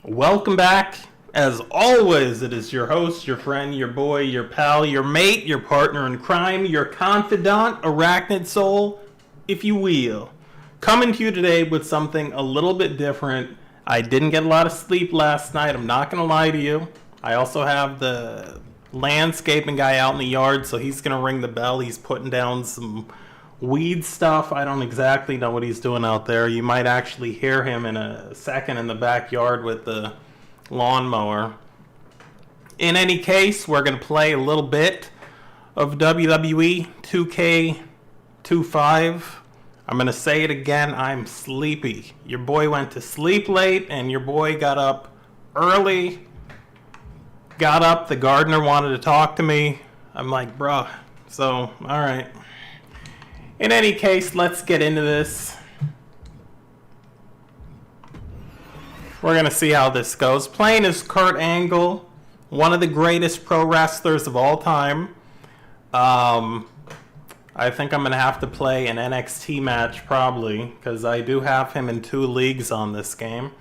Welcome back. As always, it is your host, your friend, your boy, your pal, your mate, your partner in crime, your confidant, Arachnid Soul, if you will. Coming to you today with something a little bit different. I didn't get a lot of sleep last night, I'm not going to lie to you. I also have the landscaping guy out in the yard, so he's going to ring the bell. He's putting down some weed stuff. I don't exactly know what he's doing out there. You might actually hear him in a second in the backyard with the lawnmower. In any case, we're going to play a little bit of WWE 2K25. I'm going to say it again, I'm sleepy. Your boy went to sleep late and your boy got up early. Got up, the gardener wanted to talk to me. I'm like, bruh. So, alright. In any case, let's get into this. We're going to see how this goes. Playing as Kurt Angle, one of the greatest pro wrestlers of all time. I think I'm going to have to play an NXT match probably, because I do have him in 2 leagues on this game.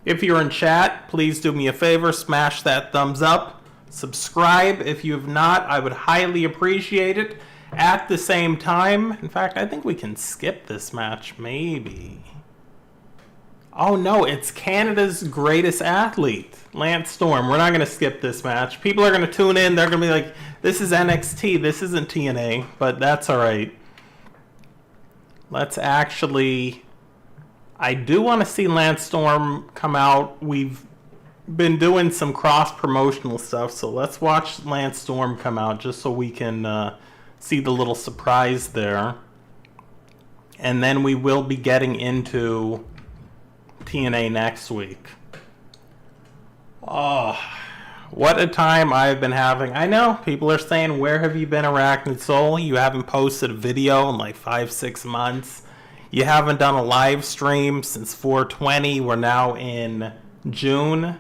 If you're in chat, please do me a favor, smash that thumbs up. Subscribe if you have not, I would highly appreciate it. At the same time, in fact, I think we can skip this match, maybe. Oh no, it's Canada's greatest athlete, Lance Storm. We're not going to skip this match. People are going to tune in, they're going to be like, this is NXT, this isn't TNA, but that's alright. Let's actually... I do want to see Lance Storm come out. We've been doing some cross-promotional stuff, so let's watch Lance Storm come out just so we can see the little surprise there. And then we will be getting into TNA next week. Oh, what a time I've been having. I know, people are saying, where have you been, Arachnid Soul? You haven't posted a video in like 5-6 months. You haven't done a live stream since 420. We're now in June.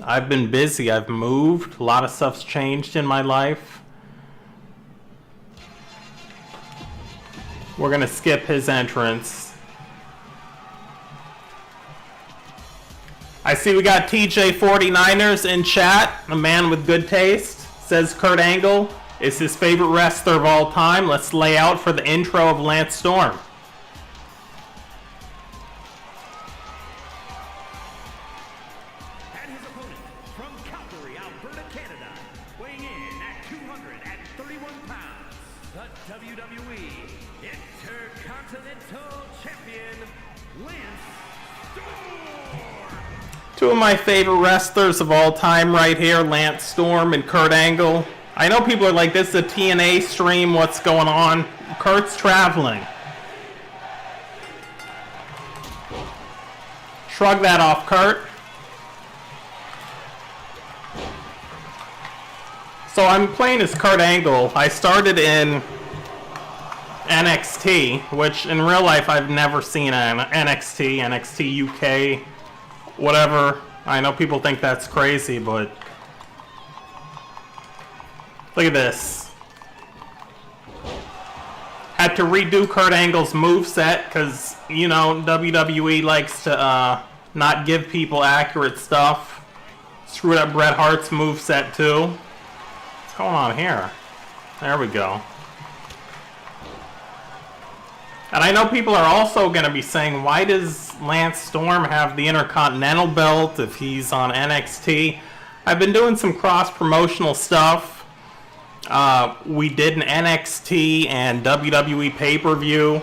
I've been busy. I've moved. A lot of stuff's changed in my life. We're going to skip his entrance. I see we got TJ49ers in chat. A man with good taste. Says Kurt Angle is his favorite wrestler of all time. Let's lay out for the intro of Lance Storm. And his opponent from Calgary, Alberta, Canada, weighing in at 231 pounds, the WWE Intercontinental Champion, Lance Storm. 2 of my favorite wrestlers of all time right here, Lance Storm and Kurt Angle. I know people are like, this is a TNA stream, what's going on? Kurt's traveling. Shrug that off, Kurt. So I'm playing as Kurt Angle. I started in NXT, which in real life I've never seen an NXT UK, whatever. I know people think that's crazy, but look at this. Had to redo Kurt Angle's moveset because, you know, WWE likes to not give people accurate stuff. Screwed up Bret Hart's moveset too. What's going on here? There we go. And I know people are also going to be saying, why does Lance Storm have the Intercontinental belt if he's on NXT? I've been doing some cross-promotional stuff. We did an NXT and WWE pay-per-view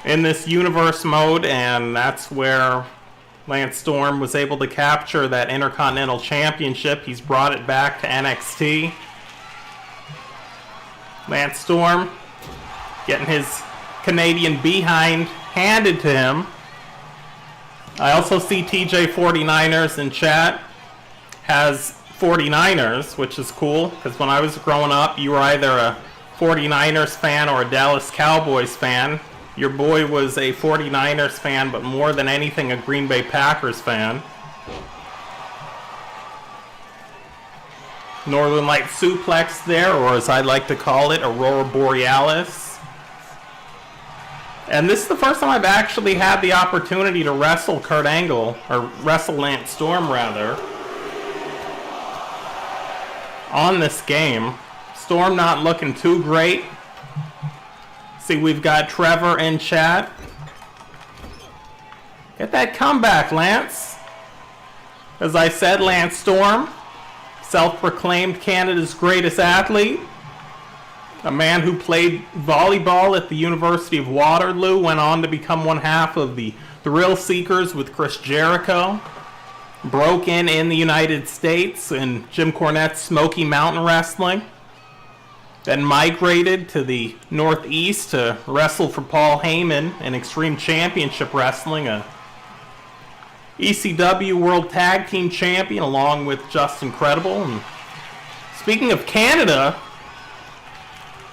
in this universe mode, and that's where Lance Storm was able to capture that Intercontinental Championship. He's brought it back to NXT. Lance Storm getting his Canadian behind handed to him. I also see TJ49ers in chat has 49ers, which is cool, because when I was growing up, you were either a 49ers fan or a Dallas Cowboys fan. Your boy was a 49ers fan, but more than anything, a Green Bay Packers fan. Northern Light suplex there, or as I like to call it, Aurora Borealis. And this is the first time I've actually had the opportunity to wrestle Kurt Angle, or wrestle Lance Storm rather, on this game. Storm not looking too great. See, we've got Trevor in chat. Get that comeback, Lance. As I said, Lance Storm, self-proclaimed Canada's greatest athlete. A man who played volleyball at the University of Waterloo, went on to become one half of the Thrill Seekers with Chris Jericho. Broke in the United States in Jim Cornette's Smoky Mountain Wrestling. Then migrated to the Northeast to wrestle for Paul Heyman in Extreme Championship Wrestling, a ECW World Tag Team Champion along with Justin Credible. And speaking of Canada,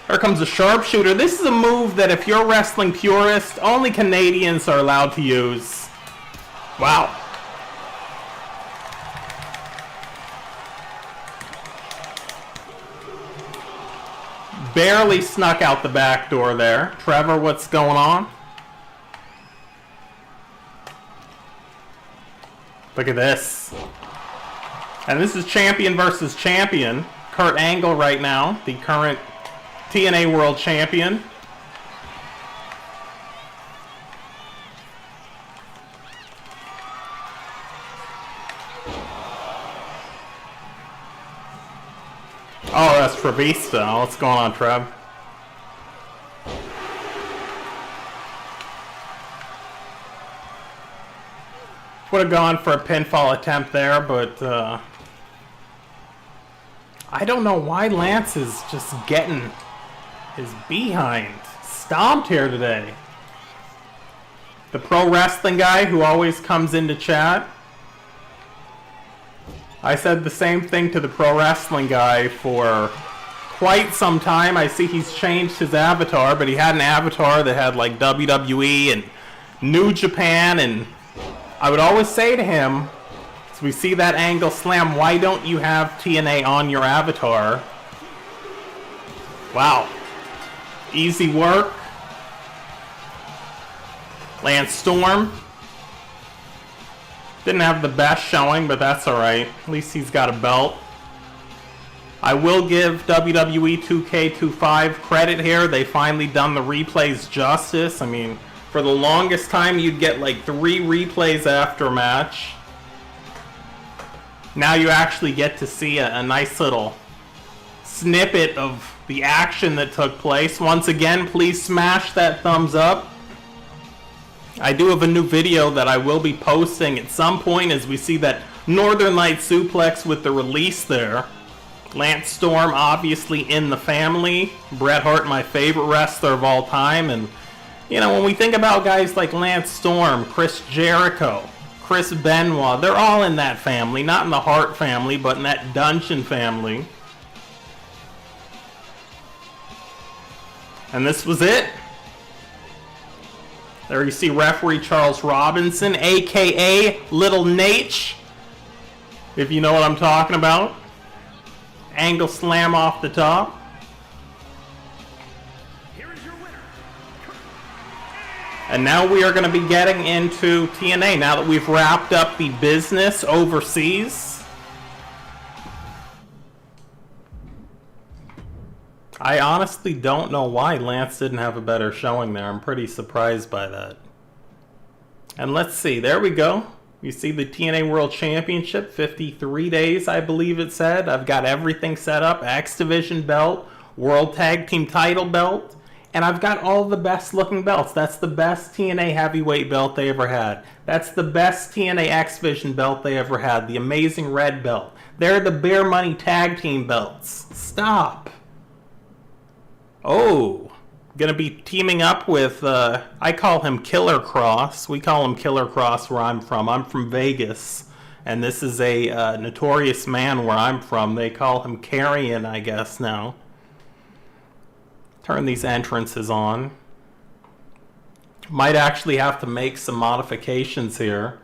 here comes a sharpshooter. This is a move that if you're a wrestling purist, only Canadians are allowed to use. Wow. Barely snuck out the back door there. Trevor, what's going on? Look at this. And this is champion versus champion. Kurt Angle right now, the current TNA World Champion. Oh, that's Trevista. What's going on, Trev? Would have gone for a pinfall attempt there, but I don't know why Lance is just getting his behind stomped here today. The pro wrestling guy who always comes into chat. I said the same thing to the pro wrestling guy for quite some time. I see he's changed his avatar, but he had an avatar that had like WWE and New Japan, and I would always say to him, as we see that angle slam, why don't you have TNA on your avatar? Wow. Easy work. Lance Storm. Didn't have the best showing, but that's alright. At least he's got a belt. I will give WWE 2K25 credit here. They finally done the replays justice. I mean, for the longest time, you'd get like 3 replays after a match. Now you actually get to see a nice little snippet of the action that took place. Once again, please smash that thumbs up. I do have a new video that I will be posting at some point as we see that Northern Light suplex with the release there. Lance Storm obviously in the family. Bret Hart, my favorite wrestler of all time. And, you know, when we think about guys like Lance Storm, Chris Jericho, Chris Benoit, they're all in that family. Not in the Hart family, but in that Dungeon family. And this was it. There you see referee Charles Robinson, a.k.a. Little Nate, if you know what I'm talking about. Angle slam off the top. Here is your winner. And now we are going to be getting into TNA, now that we've wrapped up the business overseas. I honestly don't know why Lance didn't have a better showing there. I'm pretty surprised by that. And let's see, there we go. You see the TNA World Championship, 53 days, I believe it said. I've got everything set up. X Division belt, World Tag Team title belt, and I've got all the best looking belts. That's the best TNA heavyweight belt they ever had. That's the best TNA X Division belt they ever had. The amazing red belt. They're the Bear Money Tag Team belts. Stop. Oh, gonna be teaming up with, I call him Killer Cross. We call him Killer Cross where I'm from. I'm from Vegas, and this is a notorious man where I'm from. They call him Carrion, I guess, now. Turn these entrances on. Might actually have to make some modifications here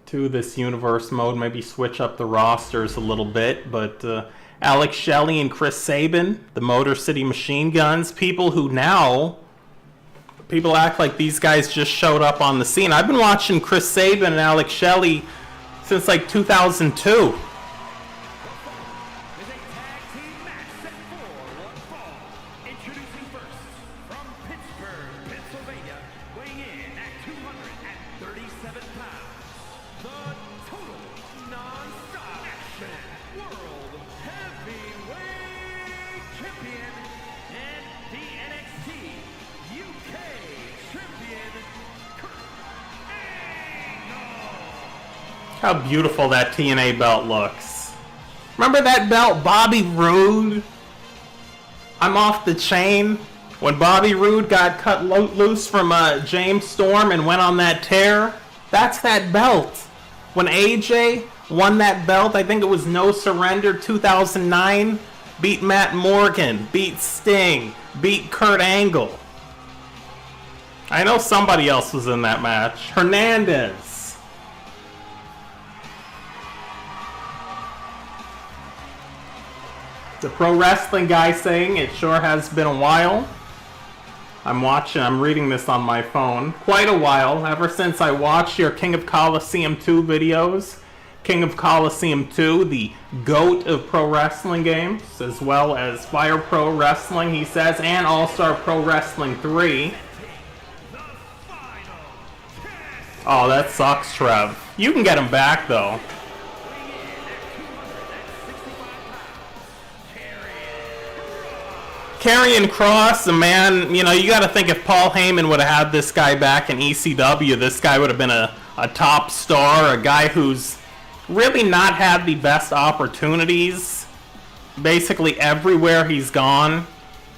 to this universe mode. Maybe switch up the rosters a little bit, but Alex Shelley and Chris Sabin, the Motor City Machine Guns, people who now, people act like these guys just showed up on the scene. I've been watching Chris Sabin and Alex Shelley since like 2002. How beautiful that TNA belt looks. Remember that belt, Bobby Roode? I'm off the chain. When Bobby Roode got cut loose from James Storm and went on that tear, that's that belt. When AJ won that belt, I think it was No Surrender 2009, beat Matt Morgan, beat Sting, beat Kurt Angle. I know somebody else was in that match. Hernandez. The pro wrestling guy saying it sure has been a while. I'm reading this on my phone. Quite a while, ever since I watched your King of Colosseum 2 videos. King of Colosseum 2, the GOAT of pro wrestling games, as well as Fire Pro Wrestling, he says, and All-Star Pro Wrestling 3. Oh, that sucks, Trev. You can get him back, though. Karrion Kross, a man, you know, you got to think if Paul Heyman would have had this guy back in ECW, this guy would have been a top star, a guy who's really not had the best opportunities. Basically everywhere he's gone,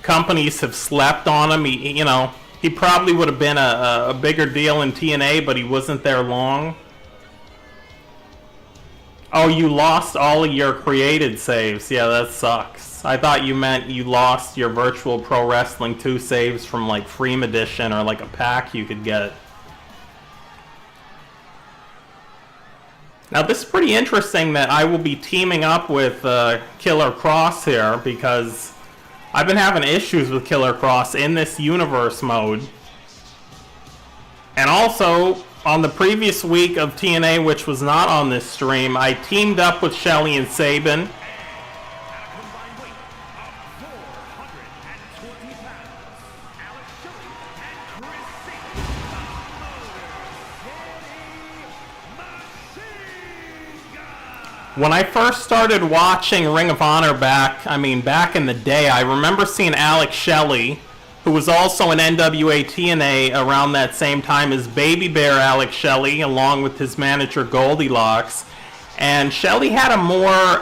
companies have slept on him. He probably would have been a bigger deal in TNA, but he wasn't there long. Oh, you lost all of your created saves. Yeah, that sucks. I thought you meant you lost your Virtual Pro Wrestling 2 saves from like Freem Edition or like a pack you could get. Now this is pretty interesting that I will be teaming up with Killer Kross here, because I've been having issues with Killer Kross in this universe mode. And also, on the previous week of TNA, which was not on this stream, I teamed up with Shelley and Sabin. When I first started watching Ring of Honor back in the day, I remember seeing Alex Shelley, who was also in NWA TNA around that same time as Baby Bear Alex Shelley, along with his manager Goldilocks. And Shelley had a more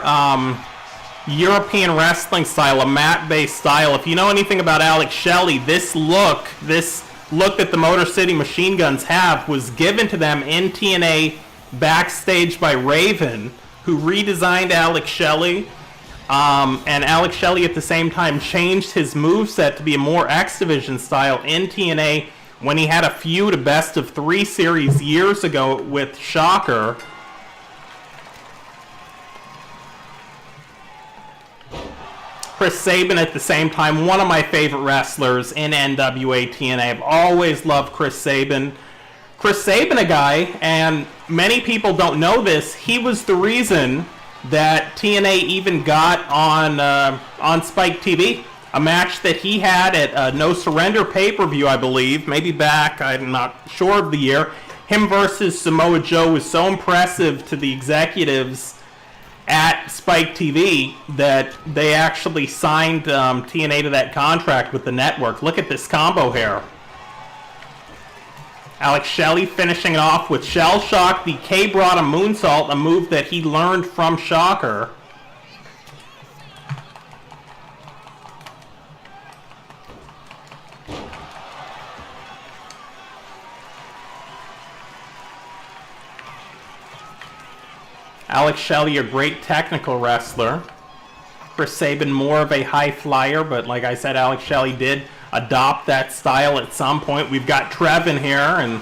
European wrestling style, a mat-based style. If you know anything about Alex Shelley, this look that the Motor City Machine Guns have was given to them in TNA backstage by Raven, who redesigned Alex Shelley. And Alex Shelley at the same time changed his moveset to be a more X Division style in TNA when he had a feud, a best of 3 series years ago with Shocker. Chris Sabin at the same time, one of my favorite wrestlers in NWA TNA. I've always loved Chris Sabin. Chris Sabin, a guy, and many people don't know this, he was the reason that TNA even got on Spike TV. A match that he had at No Surrender pay-per-view, I believe, maybe back, I'm not sure of the year. Him versus Samoa Joe was so impressive to the executives at Spike TV that they actually signed TNA to that contract with the network. Look at this combo here. Alex Shelley finishing it off with Shell Shock, the K-Brada moonsault, a move that he learned from Shocker. Alex Shelley, a great technical wrestler. Chris Sabin, more of a high flyer, but like I said, Alex Shelley did adopt that style at some point. We've got Trev in here, and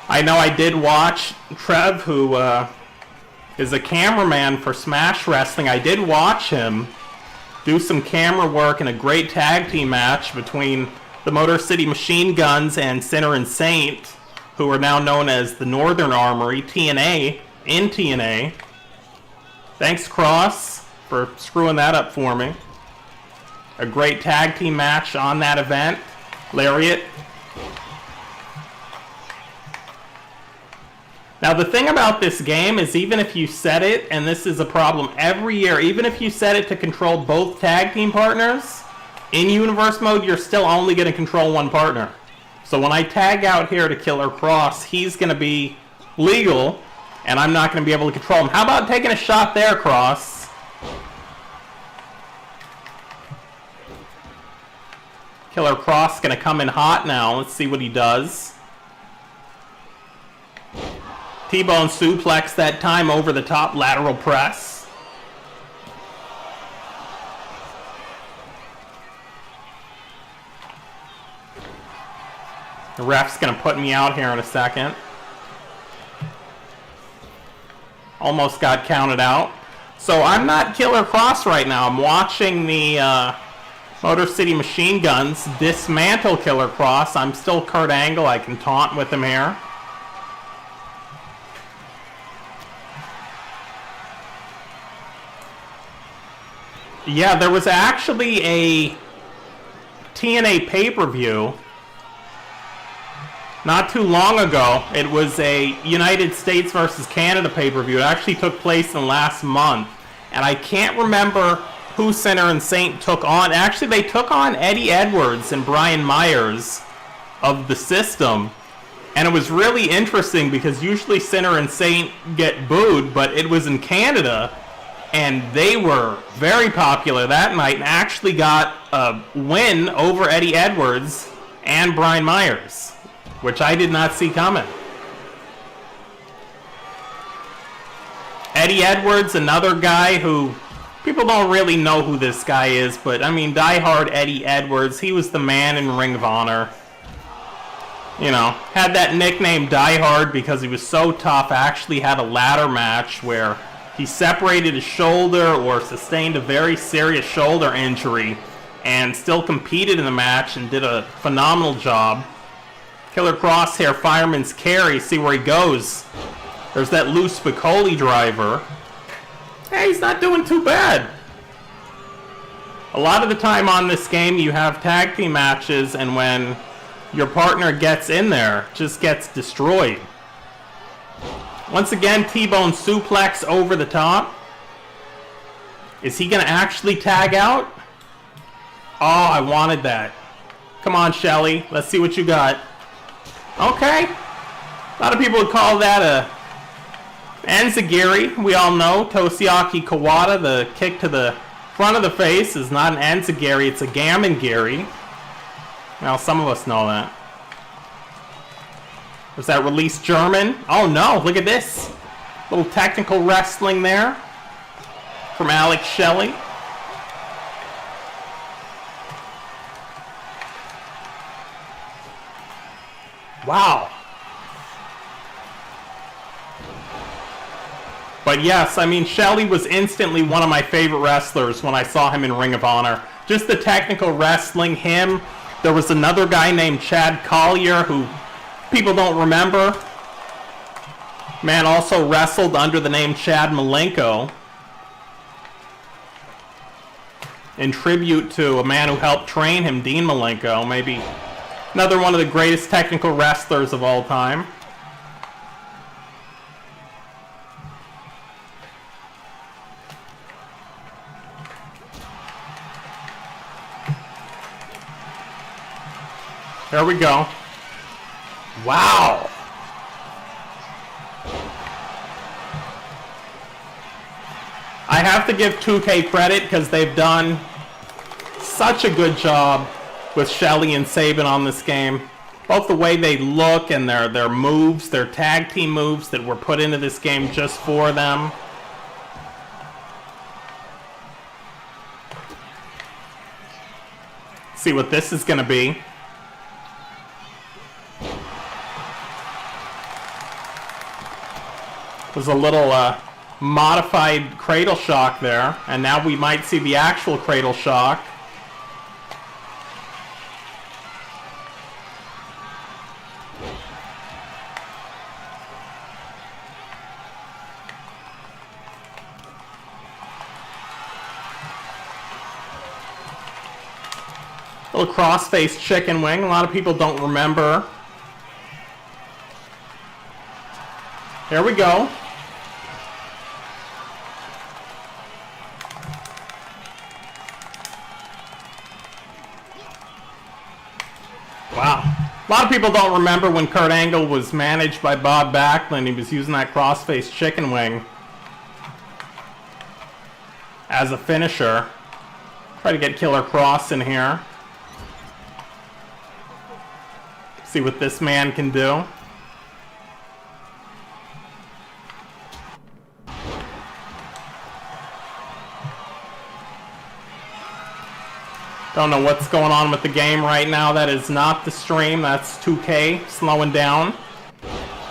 I know I did watch Trev, who is a cameraman for Smash Wrestling. I did watch him do some camera work in a great tag team match between the Motor City Machine Guns and Sinner and Saint, who are now known as the Northern Armory, TNA, in TNA. Thanks, Cross, for screwing that up for me. A great tag team match on that event. Lariat. Now the thing about this game is even if you set it, and this is a problem every year, even if you set it to control both tag team partners, in Universe mode you're still only going to control one partner. So when I tag out here to Killer Cross, he's going to be legal, and I'm not going to be able to control him. How about taking a shot there, Cross? Killer Cross going to come in hot now. Let's see what he does. T-bone suplex that time over the top, lateral press. The ref's going to put me out here in a second. Almost got counted out. So I'm not Killer Cross right now. I'm watching the Motor City Machine Guns dismantle Killer Cross. I'm still Kurt Angle. I can taunt with him here. Yeah, there was actually a TNA pay-per-view not too long ago. It was a United States versus Canada pay-per-view. It actually took place in last month. And I can't remember who Sinner and Saint took on. Actually, they took on Eddie Edwards and Brian Myers of the System. And it was really interesting because usually Sinner and Saint get booed, but it was in Canada. And they were very popular that night and actually got a win over Eddie Edwards and Brian Myers, which I did not see coming. Eddie Edwards, another guy who people don't really know who this guy is, but I mean, diehard Eddie Edwards, he was the man in Ring of Honor. You know, had that nickname Diehard because he was so tough. Actually had a ladder match where he separated his shoulder or sustained a very serious shoulder injury and still competed in the match and did a phenomenal job. Killer Crosshair, fireman's carry, see where he goes. There's that loose Spicoli driver. Hey, he's not doing too bad. A lot of the time on this game you have tag team matches, and when your partner gets in there, just gets destroyed. Once again, T-bone suplex over the top. Is he going to actually tag out? Oh, I wanted that. Come on, Shelly. Let's see what you got. Okay. A lot of people would call that a enziguri. We all know Toshiaki Kawada, the kick to the front of the face, is not an enziguri. It's a gamengiri. Well, some of us know that. Was that release German? Oh no, look at this. Little technical wrestling there from Alex Shelley. Wow. But yes, I mean, Shelley was instantly one of my favorite wrestlers when I saw him in Ring of Honor. Just the technical wrestling, him. There was another guy named Chad Collier who people don't remember. Man also wrestled under the name Chad Malenko in tribute to a man who helped train him, Dean Malenko, maybe another one of the greatest technical wrestlers of all time. There we go. Wow. I have to give 2K credit because they've done such a good job with Shelley and Sabin on this game. Both the way they look and their moves, their tag team moves that were put into this game just for them. See what this is going to be. Was a little modified cradle shock there, and now we might see the actual cradle shock. Little cross-face chicken wing. A lot of people don't remember. Here we go. Wow. A lot of people don't remember when Kurt Angle was managed by Bob Backlund. He was using that cross-face chicken wing as a finisher. Try to get Killer Kross in here. See what this man can do. Don't know what's going on with the game right now. That is not the stream. That's 2K slowing down.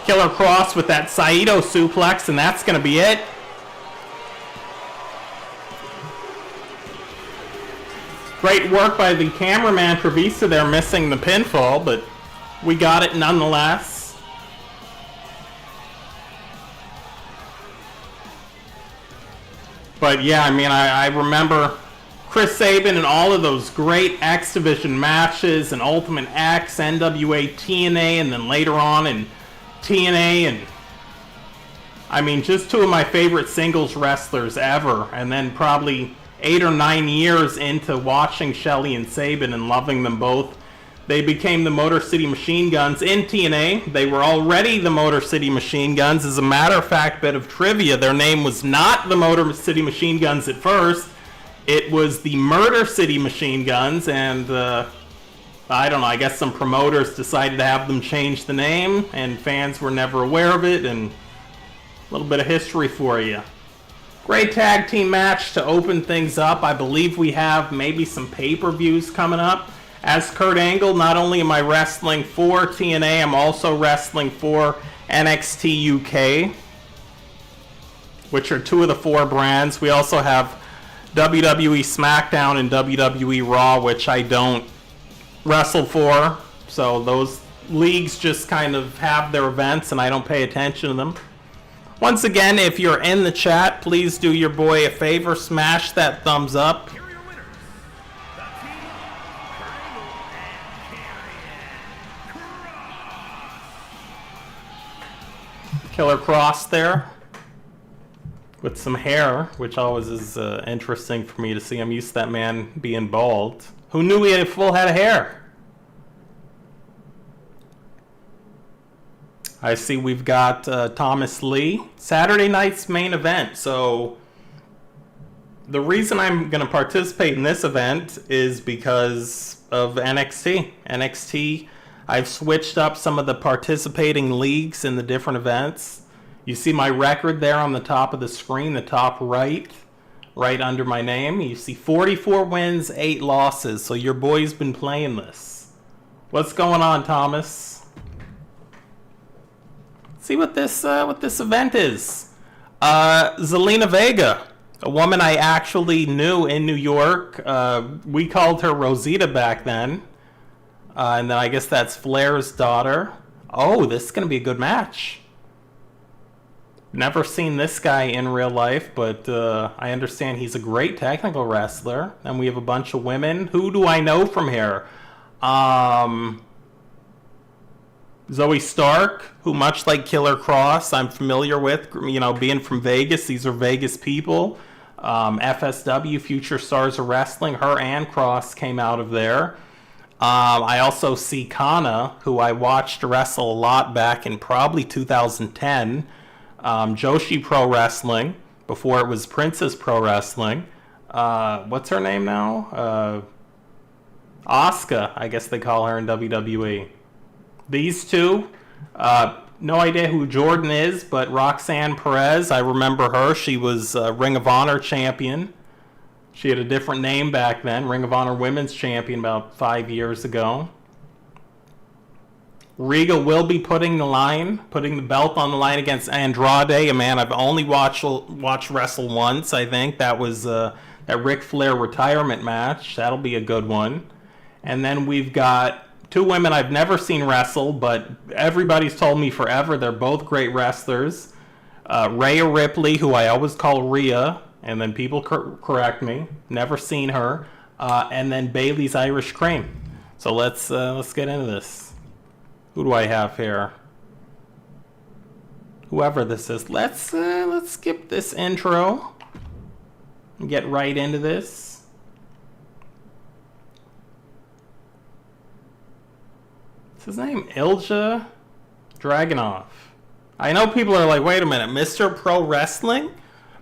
Killer Kross with that Saito suplex, and that's going to be it. Great work by the cameraman Trevisa there, missing the pinfall, but we got it nonetheless. But yeah, I mean, I remember Chris Sabin and all of those great X Division matches and Ultimate X, NWA, TNA, and then later on in TNA, and I mean, just two of my favorite singles wrestlers ever, and then probably 8 or 9 years into watching Shelley and Sabin and loving them both, they became the Motor City Machine Guns in TNA. They were already the Motor City Machine Guns. As a matter of fact, bit of trivia, their name was not the Motor City Machine Guns at first. It was the Murder City Machine Guns, and I don't know, I guess some promoters decided to have them change the name, and fans were never aware of it, and a little bit of history for you. Great tag team match to open things up. I believe we have maybe some pay-per-views coming up. As Kurt Angle, not only am I wrestling for TNA, I'm also wrestling for NXT UK, which are 2 of the 4 brands. We also have WWE SmackDown and WWE Raw, which I don't wrestle for. So those leagues just kind of have their events and I don't pay attention to them. Once again, if you're in the chat, please do your boy a favor, smash that thumbs up. Here are your winners. The team, Kurt Angle and Killer Kross there with some hair, which always is interesting for me to see. I'm used to that man being bald. Who knew he had a full head of hair? I see we've got Thomas Lee. Saturday night's main event. So the reason I'm going to participate in this event is because of NXT. NXT, I've switched up some of the participating leagues in the different events. You see my record there on the top of the screen, the top right under my name. You see 44 wins, 8 losses. So your boy's been playing this. What's going on, Thomas? See what this event is. Zelina Vega, a woman I actually knew in New York. We called her Rosita back then. And then I guess that's Flair's daughter. Oh, this is going to be a good match. Never seen this guy in real life, but I understand he's a great technical wrestler. And we have a bunch of women. Who do I know from here? Zoe Stark, who much like Killer Kross, I'm familiar with, you know, being from Vegas. These are Vegas people. FSW, Future Stars of Wrestling, her and Kross came out of there. I also see Kana, who I watched wrestle a lot back in probably 2010. Joshi Pro Wrestling, before it was Princess Pro Wrestling. What's her name now? Asuka, I guess they call her in WWE. These two, no idea who Jordan is, but Roxanne Perez, I remember her. She was Ring of Honor champion. She had a different name back then, Ring of Honor Women's Champion about 5 years ago. Riga will be putting the belt on the line against Andrade. And man, I've only watched wrestle once. I think that was that Ric Flair retirement match. That'll be a good one. And then we've got two women I've never seen wrestle, but everybody's told me forever they're both great wrestlers. Rhea Ripley, who I always call Rhea, and then people correct me. Never seen her. And then Bayley's Irish Cream. So let's get into this. Who do I have here? Whoever this is. Let's skip this intro and get right into this. What's his name? Ilja Dragunov. I know people are like, wait a minute, Mr. Pro Wrestling?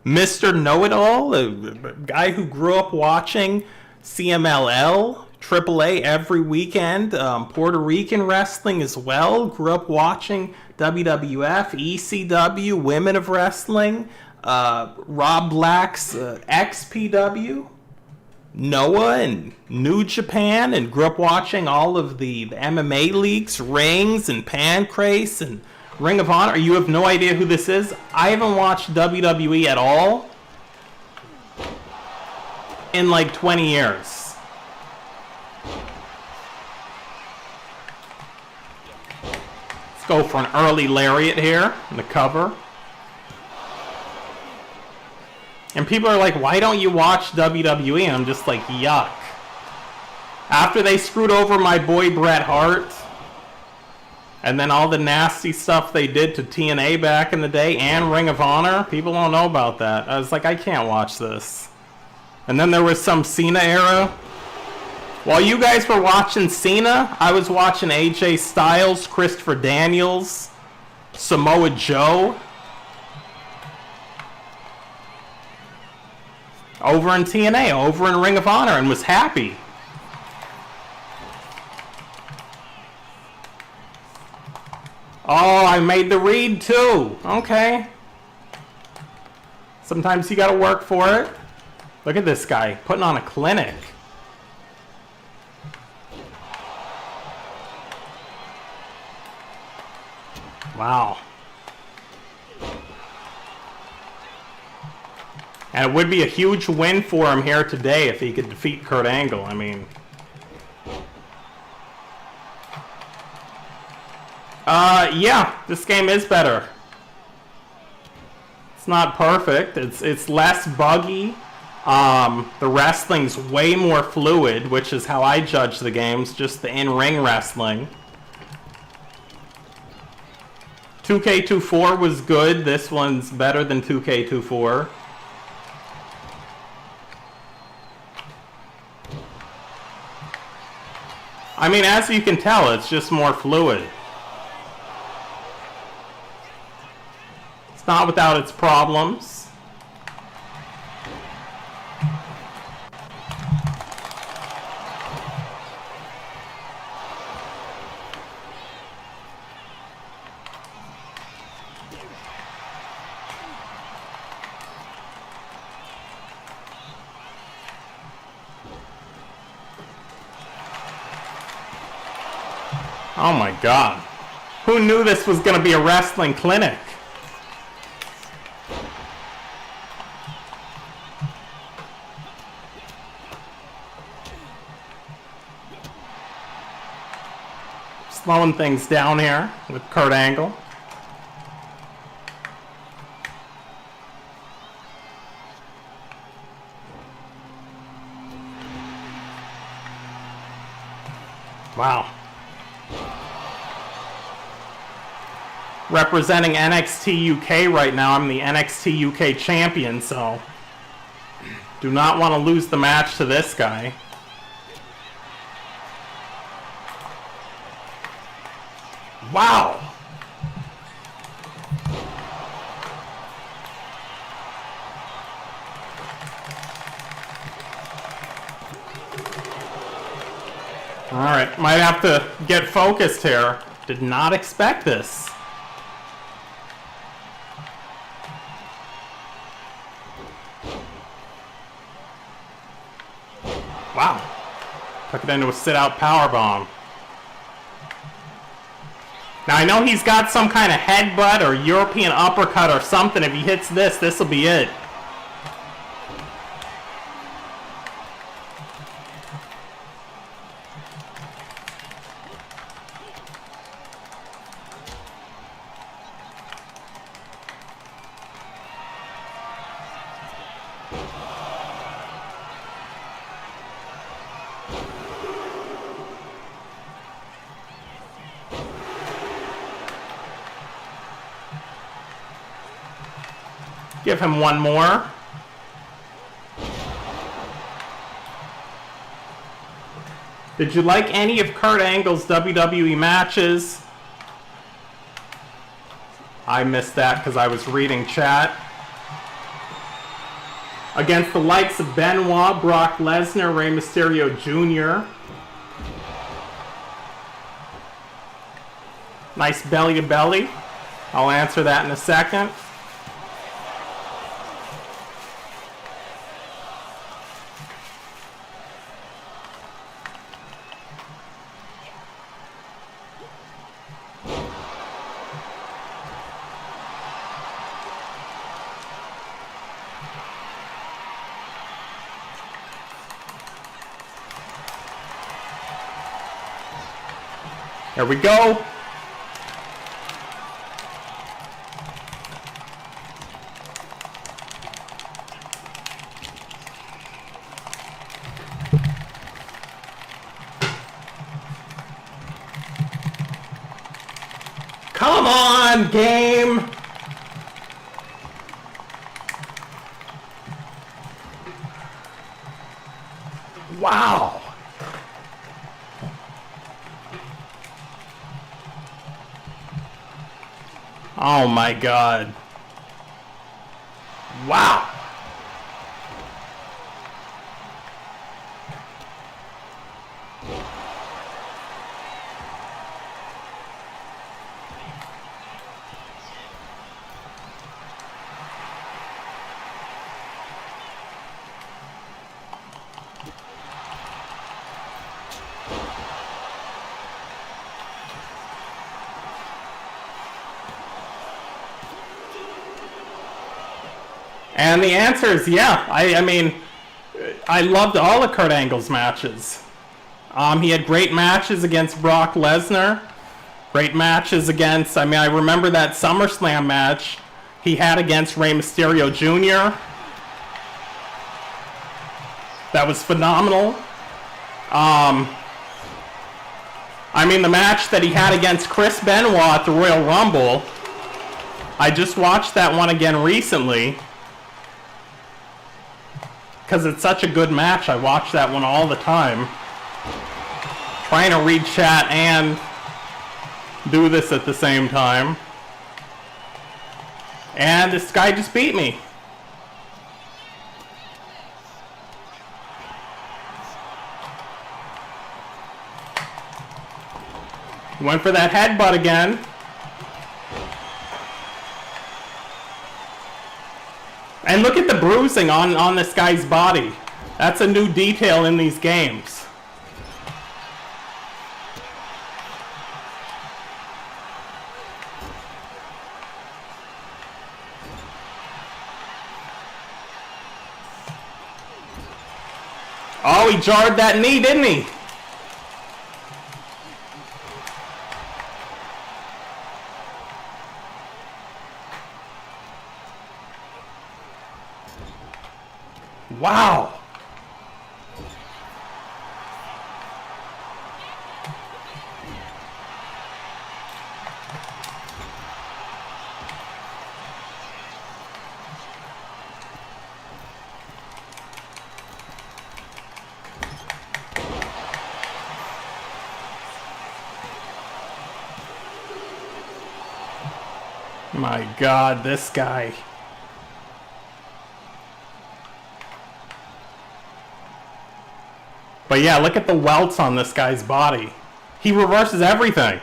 Mr. Know-It-All? A guy who grew up watching CMLL, AAA every weekend, Puerto Rican wrestling as well, grew up watching WWF, ECW, Women of Wrestling, Rob Black's XPW, Noah and New Japan, and grew up watching all of the MMA leagues, Rings and Pancrase and Ring of Honor. You have no idea who this is? I haven't watched WWE at all in like 20 years. Let's go for an early lariat here in the cover. And people are like, why don't you watch WWE? And I'm just like, yuck. After they screwed over my boy Bret Hart, and then all the nasty stuff they did to TNA back in the day and Ring of Honor, people don't know about that. I was like, I can't watch this. And then there was some Cena era. While you guys were watching Cena, I was watching AJ Styles, Christopher Daniels, Samoa Joe. Over in TNA, over in Ring of Honor, and was happy. Oh, I made the read too. Okay. Sometimes you gotta work for it. Look at this guy, putting on a clinic. Wow. And it would be a huge win for him here today if he could defeat Kurt Angle. I mean... yeah, this game is better. It's not perfect. It's less buggy. The wrestling's way more fluid, which is how I judge the games, just the in-ring wrestling. 2K24 was good. This one's better than 2K24. I mean, as you can tell, it's just more fluid. It's not without its problems. Oh my God. Who knew this was going to be a wrestling clinic? Slowing things down here with Kurt Angle. Wow. Representing NXT UK right now. I'm the NXT UK champion, so do not want to lose the match to this guy. Wow. All right, might have to get focused here. Did not expect this. Wow. Took it into a sit-out powerbomb. Now, I know he's got some kind of headbutt or European uppercut or something. If he hits this, this will be it. Give him one more. Did you like any of Kurt Angle's WWE matches? I missed that because I was reading chat. Against the likes of Benoit, Brock Lesnar, Rey Mysterio Jr. Nice belly to belly. I'll answer that in a second. There we go. Come on, game. Wow. Oh my God. Wow. And the answer is yeah. I mean, I loved all of Kurt Angle's matches. He had great matches against Brock Lesnar. Great matches against, I mean, I remember that SummerSlam match he had against Rey Mysterio Jr. That was phenomenal. I mean, the match that he had against Chris Benoit at the Royal Rumble, I just watched that one again recently. Because it's such a good match, I watch that one all the time. Trying to read chat and do this at the same time. And this guy just beat me. Went for that headbutt again. And look at the bruising on this guy's body. That's a new detail in these games. Oh, he jarred that knee, didn't he? Wow. My God, this guy. But yeah, look at the welts on this guy's body. He reverses everything.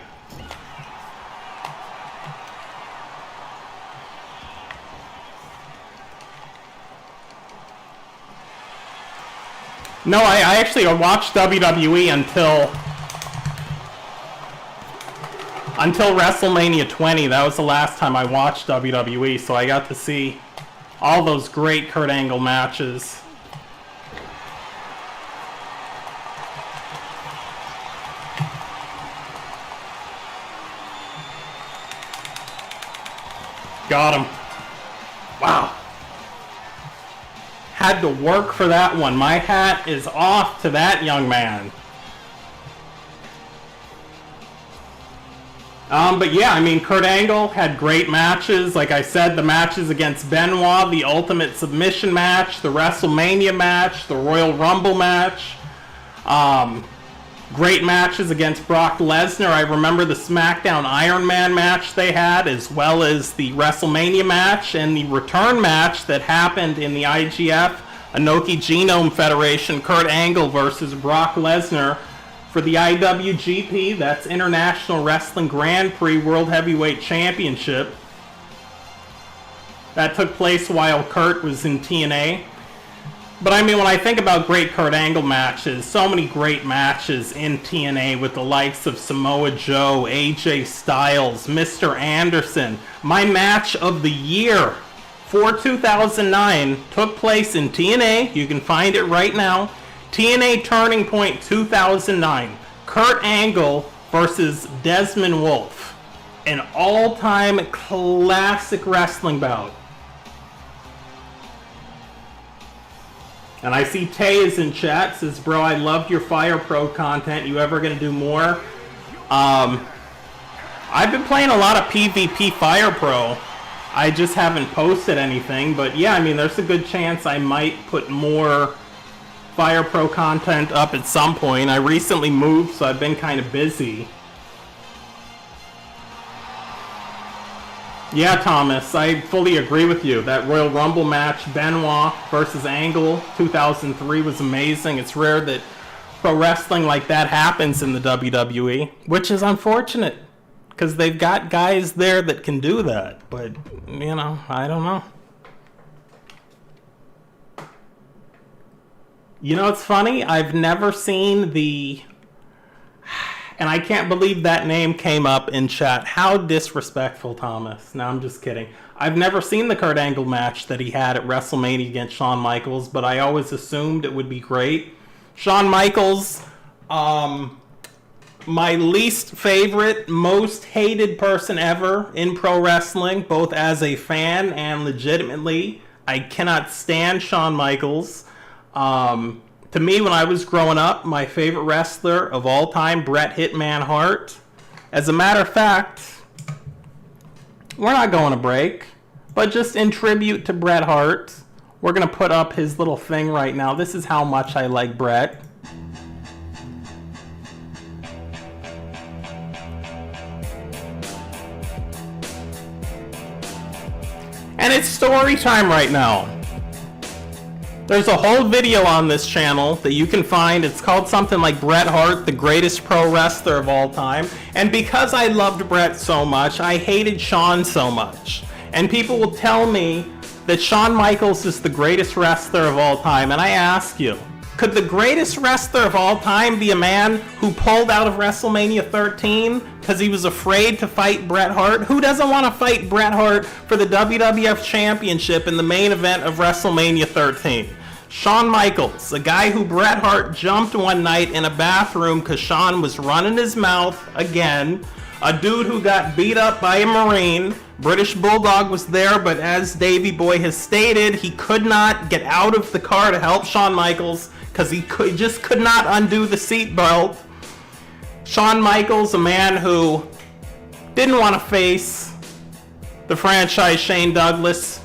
No, I actually watched WWE until Until WrestleMania 20, that was the last time I watched WWE, so I got to see all those great Kurt Angle matches. Got him. Wow. Had to work for that one. My hat is off to that young man. But yeah, I mean, Kurt Angle had great matches. Like I said, the matches against Benoit, the Ultimate Submission match, the WrestleMania match, the Royal Rumble match. Great matches against Brock Lesnar. I remember the SmackDown Iron Man match they had, as well as the WrestleMania match and the return match that happened in the IGF Inoki Genome Federation, Kurt Angle versus Brock Lesnar for the IWGP, that's International Wrestling Grand Prix World Heavyweight Championship. That took place while Kurt was in TNA. But I mean, when I think about great Kurt Angle matches, so many great matches in TNA with the likes of Samoa Joe, AJ Styles, Mr. Anderson. My match of the year for 2009 took place in TNA. You can find it right now. TNA Turning Point 2009. Kurt Angle versus Desmond Wolfe. An all-time classic wrestling bout. And I see Tay is in chat, says, bro, I loved your Fire Pro content. You ever going to do more? I've been playing a lot of PvP Fire Pro. I just haven't posted anything. But yeah, I mean, there's a good chance I might put more Fire Pro content up at some point. I recently moved, so I've been kind of busy. Yeah, Thomas, I fully agree with you. That Royal Rumble match, Benoit versus Angle, 2003 was amazing. It's rare that pro wrestling like that happens in the WWE, which is unfortunate, because they've got guys there that can do that. But, you know, I don't know. You know, it's funny, I've never seen the... And I can't believe that name came up in chat. How disrespectful, Thomas. No, I'm just kidding. I've never seen the Kurt Angle match that he had at WrestleMania against Shawn Michaels, but I always assumed it would be great. Shawn Michaels, my least favorite, most hated person ever in pro wrestling, both as a fan and legitimately. I cannot stand Shawn Michaels. To me, when I was growing up, my favorite wrestler of all time, Bret Hitman Hart. As a matter of fact, we're not going to break, but just in tribute to Bret Hart, we're going to put up his little thing right now. This is how much I like Bret. And it's story time right now. There's a whole video on this channel that you can find. It's called something like Bret Hart, the greatest pro wrestler of all time. And because I loved Bret so much, I hated Shawn so much. And people will tell me that Shawn Michaels is the greatest wrestler of all time. And I ask you, could the greatest wrestler of all time be a man who pulled out of WrestleMania 13 because he was afraid to fight Bret Hart? Who doesn't want to fight Bret Hart for the WWF Championship in the main event of WrestleMania 13? Shawn Michaels, a guy who Bret Hart jumped one night in a bathroom because Shawn was running his mouth again. A dude who got beat up by a Marine. British Bulldog was there, but as Davey Boy has stated, he could not get out of the car to help Shawn Michaels because he just could not undo the seatbelt. Shawn Michaels, a man who didn't want to face the franchise Shane Douglas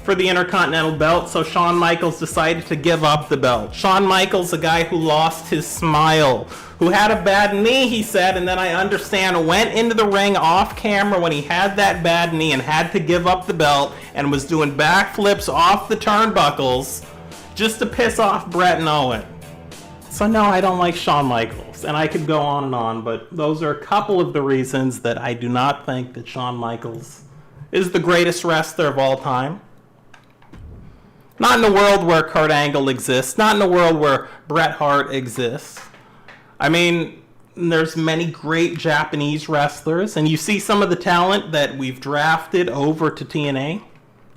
for the Intercontinental belt, so Shawn Michaels decided to give up the belt. Shawn Michaels, a guy who lost his smile, who had a bad knee, he said, and then I understand went into the ring off camera when he had that bad knee and had to give up the belt and was doing backflips off the turnbuckles just to piss off Bret and Owen. So no, I don't like Shawn Michaels, and I could go on, but those are a couple of the reasons that I do not think that Shawn Michaels is the greatest wrestler of all time. Not in a world where Kurt Angle exists. Not in a world where Bret Hart exists. I mean, there's many great Japanese wrestlers, and you see some of the talent that we've drafted over to TNA.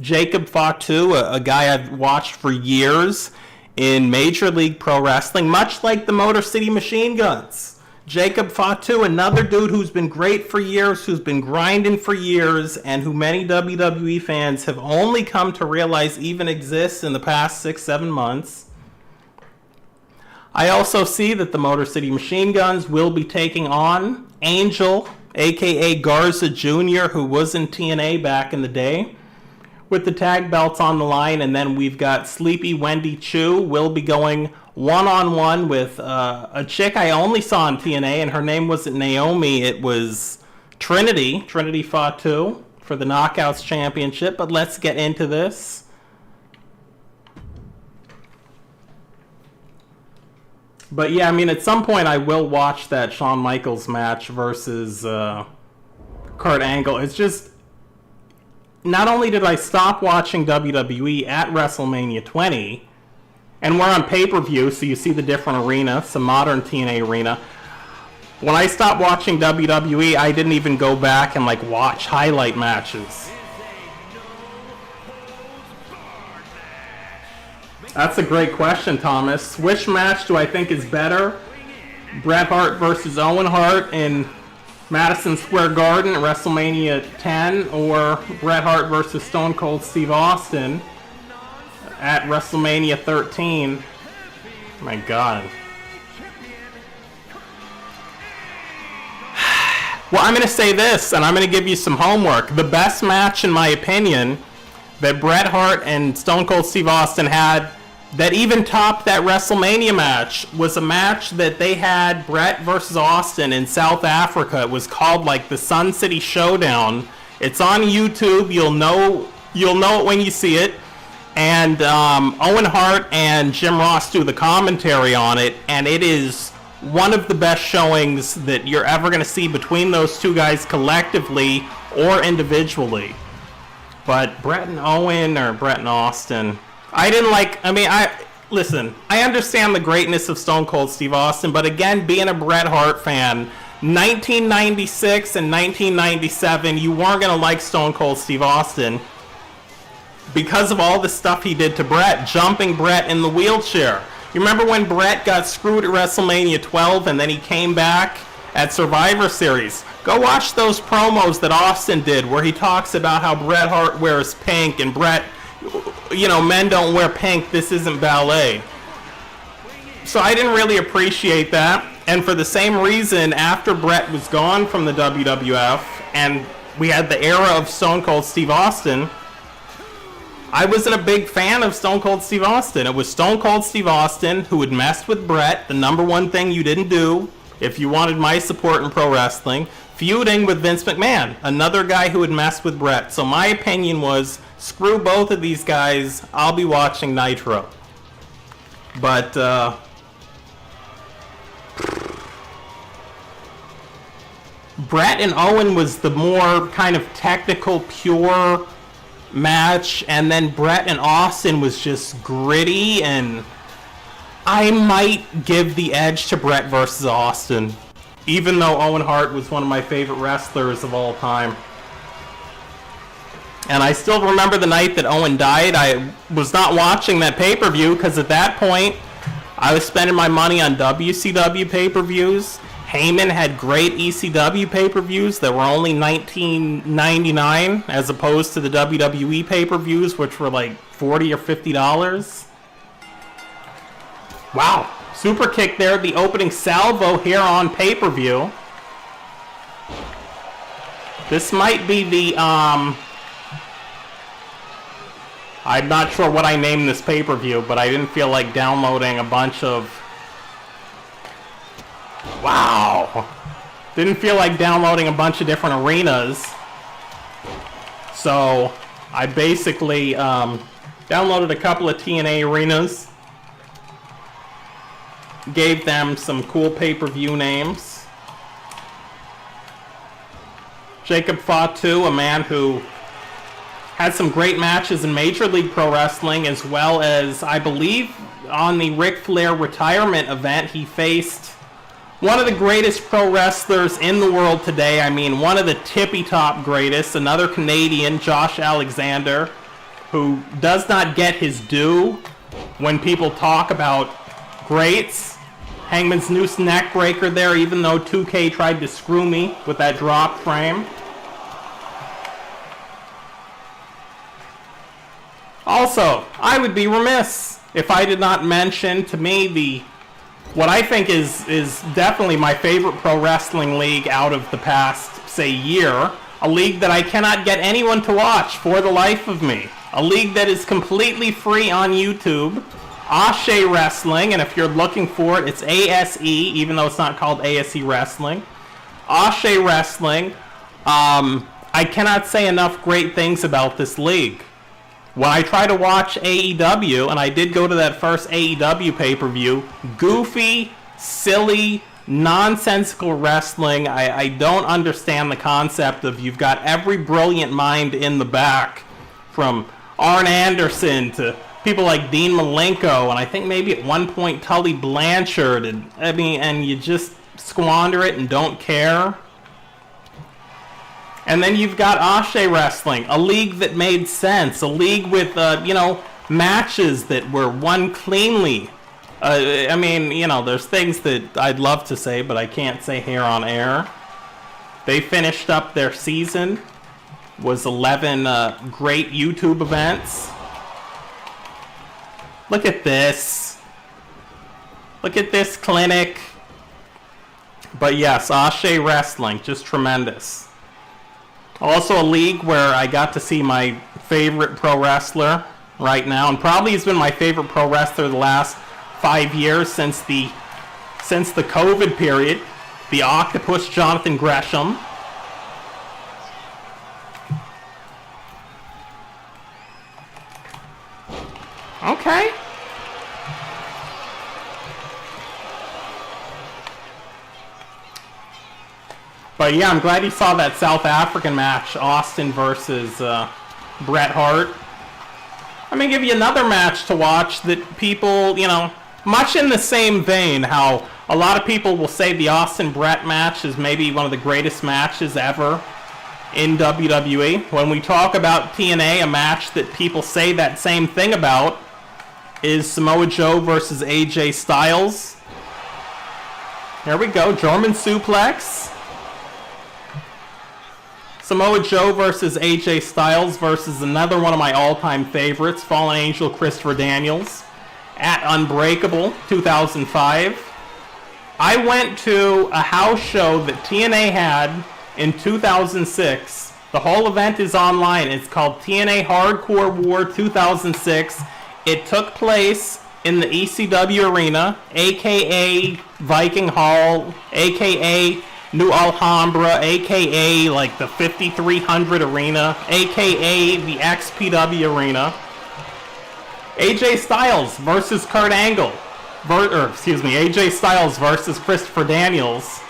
Jacob Fatu, a guy I've watched for years in Major League Pro Wrestling, much like the Motor City Machine Guns. Jacob Fatu, another dude who's been great for years, who's been grinding for years, and who many WWE fans have only come to realize even exists in the past 6-7 months. I also see that the Motor City Machine Guns will be taking on Angel, aka Garza Jr., who was in TNA back in the day, with the tag belts on the line. And then we've got Sleepy Wendy Chu will be going one-on-one with a chick I only saw in TNA, and her name wasn't Naomi, it was Trinity Fatu for the Knockouts Championship. But let's get into this. But yeah, I mean, at some point I will watch that Shawn Michaels match versus Kurt Angle. It's just, not only did I stop watching WWE at WrestleMania 20, and we're on pay-per-view, so you see the different arena, some modern TNA arena. When I stopped watching WWE, I didn't even go back and watch highlight matches. That's a great question, Thomas. Which match do I think is better? Bret Hart versus Owen Hart in Madison Square Garden at WrestleMania 10, or Bret Hart versus Stone Cold Steve Austin at WrestleMania 13? My God. Well, I'm going to say this, and I'm going to give you some homework. The best match, in my opinion, that Bret Hart and Stone Cold Steve Austin had, that even topped that WrestleMania match, was a match that they had Bret versus Austin in South Africa. It was called the Sun City Showdown. It's on YouTube. You'll know it when you see it. And Owen Hart and Jim Ross do the commentary on it, and it is one of the best showings that you're ever going to see between those two guys collectively or individually. But Bret and Owen, or Bret and Austin, listen, I understand the greatness of Stone Cold Steve Austin, but again, being a Bret Hart fan, 1996 and 1997, you weren't going to like Stone Cold Steve Austin because of all the stuff he did to Bret, jumping Bret in the wheelchair. You remember when Bret got screwed at WrestleMania 12 and then he came back at Survivor Series? Go watch those promos that Austin did where he talks about how Bret Hart wears pink and Bret, men don't wear pink, this isn't ballet. So I didn't really appreciate that. And for the same reason, after Bret was gone from the WWF and we had the era of Stone Cold Steve Austin, I wasn't a big fan of Stone Cold Steve Austin. It was Stone Cold Steve Austin who had messed with Bret, the number one thing you didn't do if you wanted my support in pro wrestling, feuding with Vince McMahon, another guy who had messed with Bret. So my opinion was, screw both of these guys, I'll be watching Nitro. But Bret and Owen was the more kind of technical, pure match, and then Bret and Austin was just gritty, and I might give the edge to Bret versus Austin, even though Owen Hart was one of my favorite wrestlers of all time. And I still remember the night that Owen died. I was not watching that pay-per-view because at that point I was spending my money on WCW pay-per-views. Heyman had great ECW pay-per-views that were only $19.99 as opposed to the WWE pay-per-views, which were $40 or $50. Wow. Super kick there, the opening salvo here on pay-per-view. This might be the, I'm not sure what I named this pay-per-view, but I didn't feel like downloading a bunch of... Wow! Didn't feel like downloading a bunch of different arenas. So, I basically downloaded a couple of TNA arenas. Gave them some cool pay-per-view names. Jacob Fatu, a man who had some great matches in Major League Pro Wrestling, as well as, I believe, on the Ric Flair retirement event, he faced one of the greatest pro wrestlers in the world today. I mean, one of the tippy-top greatest. Another Canadian, Josh Alexander, who does not get his due when people talk about greats. Hangman's Noose neckbreaker there, even though 2K tried to screw me with that drop frame. Also, I would be remiss if I did not mention, to me, what I think is definitely my favorite pro wrestling league out of the past, say, year. A league that I cannot get anyone to watch for the life of me. A league that is completely free on YouTube. Ashe Wrestling, and if you're looking for it, it's ASE, even though it's not called ASE Wrestling. Ashe Wrestling. I cannot say enough great things about this league. When I try to watch AEW, and I did go to that first AEW pay-per-view, goofy, silly, nonsensical wrestling. I don't understand the concept of you've got every brilliant mind in the back, from Arn Anderson to people like Dean Malenko, and I think maybe at one point Tully Blanchard, and you just squander it and don't care. And then you've got Ashe Wrestling, a league that made sense, a league with, matches that were won cleanly. There's things that I'd love to say, but I can't say here on air. They finished up their season, was 11 great YouTube events. Look at this. Look at this clinic. But yes, Ashe Wrestling, just tremendous. Also a league where I got to see my favorite pro wrestler right now, and probably has been my favorite pro wrestler the last 5 years since the COVID period, the Octopus Jonathan Gresham. Okay. But yeah, I'm glad you saw that South African match, Austin versus Bret Hart. I'm going to give you another match to watch that people, much in the same vein, how a lot of people will say the Austin-Bret match is maybe one of the greatest matches ever in WWE. When we talk about TNA, a match that people say that same thing about is Samoa Joe versus AJ Styles. Here we go, German suplex. Samoa Joe versus AJ Styles versus another one of my all-time favorites, Fallen Angel Christopher Daniels, at Unbreakable 2005. I went to a house show that TNA had in 2006. The whole event is online. It's called TNA Hardcore War 2006. It took place in the ECW Arena, a.k.a. Viking Hall, a.k.a. New Alhambra, a.k.a. like the 5300 Arena, a.k.a. the XPW Arena. AJ Styles versus Kurt Angle. AJ Styles versus Christopher Daniels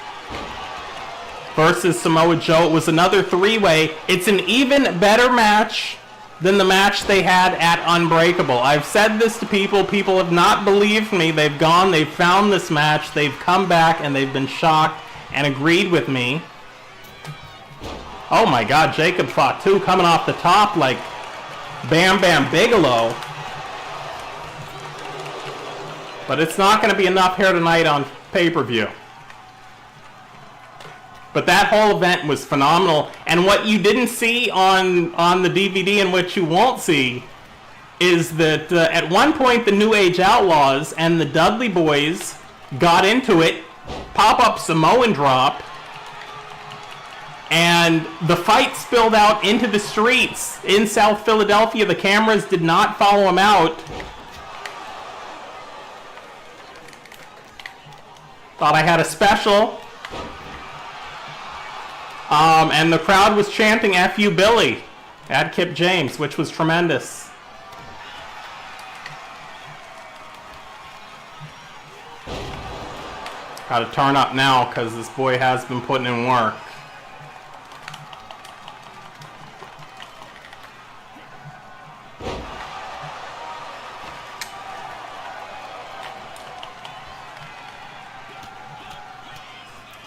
versus Samoa Joe. It was another three-way. It's an even better match than the match they had at Unbreakable. I've said this to people. People have not believed me. They've gone, they've found this match, they've come back, and they've been shocked and agreed with me. Oh my God, Jacob Fatu coming off the top like Bam Bam Bigelow. But it's not going to be enough here tonight on pay-per-view. But that whole event was phenomenal. And what you didn't see on the DVD, and what you won't see, is that at one point the New Age Outlaws and the Dudley Boys got into it, pop-up Samoan drop, and the fight spilled out into the streets in South Philadelphia. The cameras did not follow them out. Thought I had a special. And the crowd was chanting F you Billy at Kip James, which was tremendous. Gotta turn up now because this boy has been putting in work.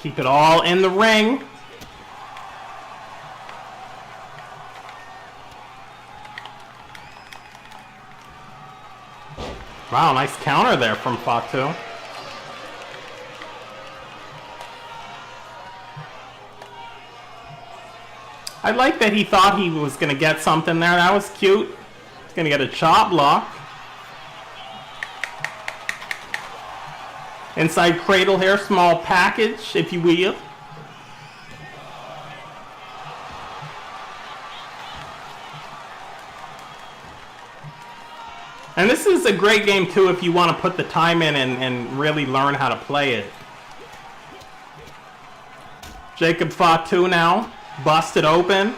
Keep it all in the ring. Wow, nice counter there from Fatu. I like that he thought he was going to get something there. That was cute. He's going to get a chop block. Inside cradle here, small package, if you will. And this is a great game too if you want to put the time in and really learn how to play it. Jacob Fatu now, busted open.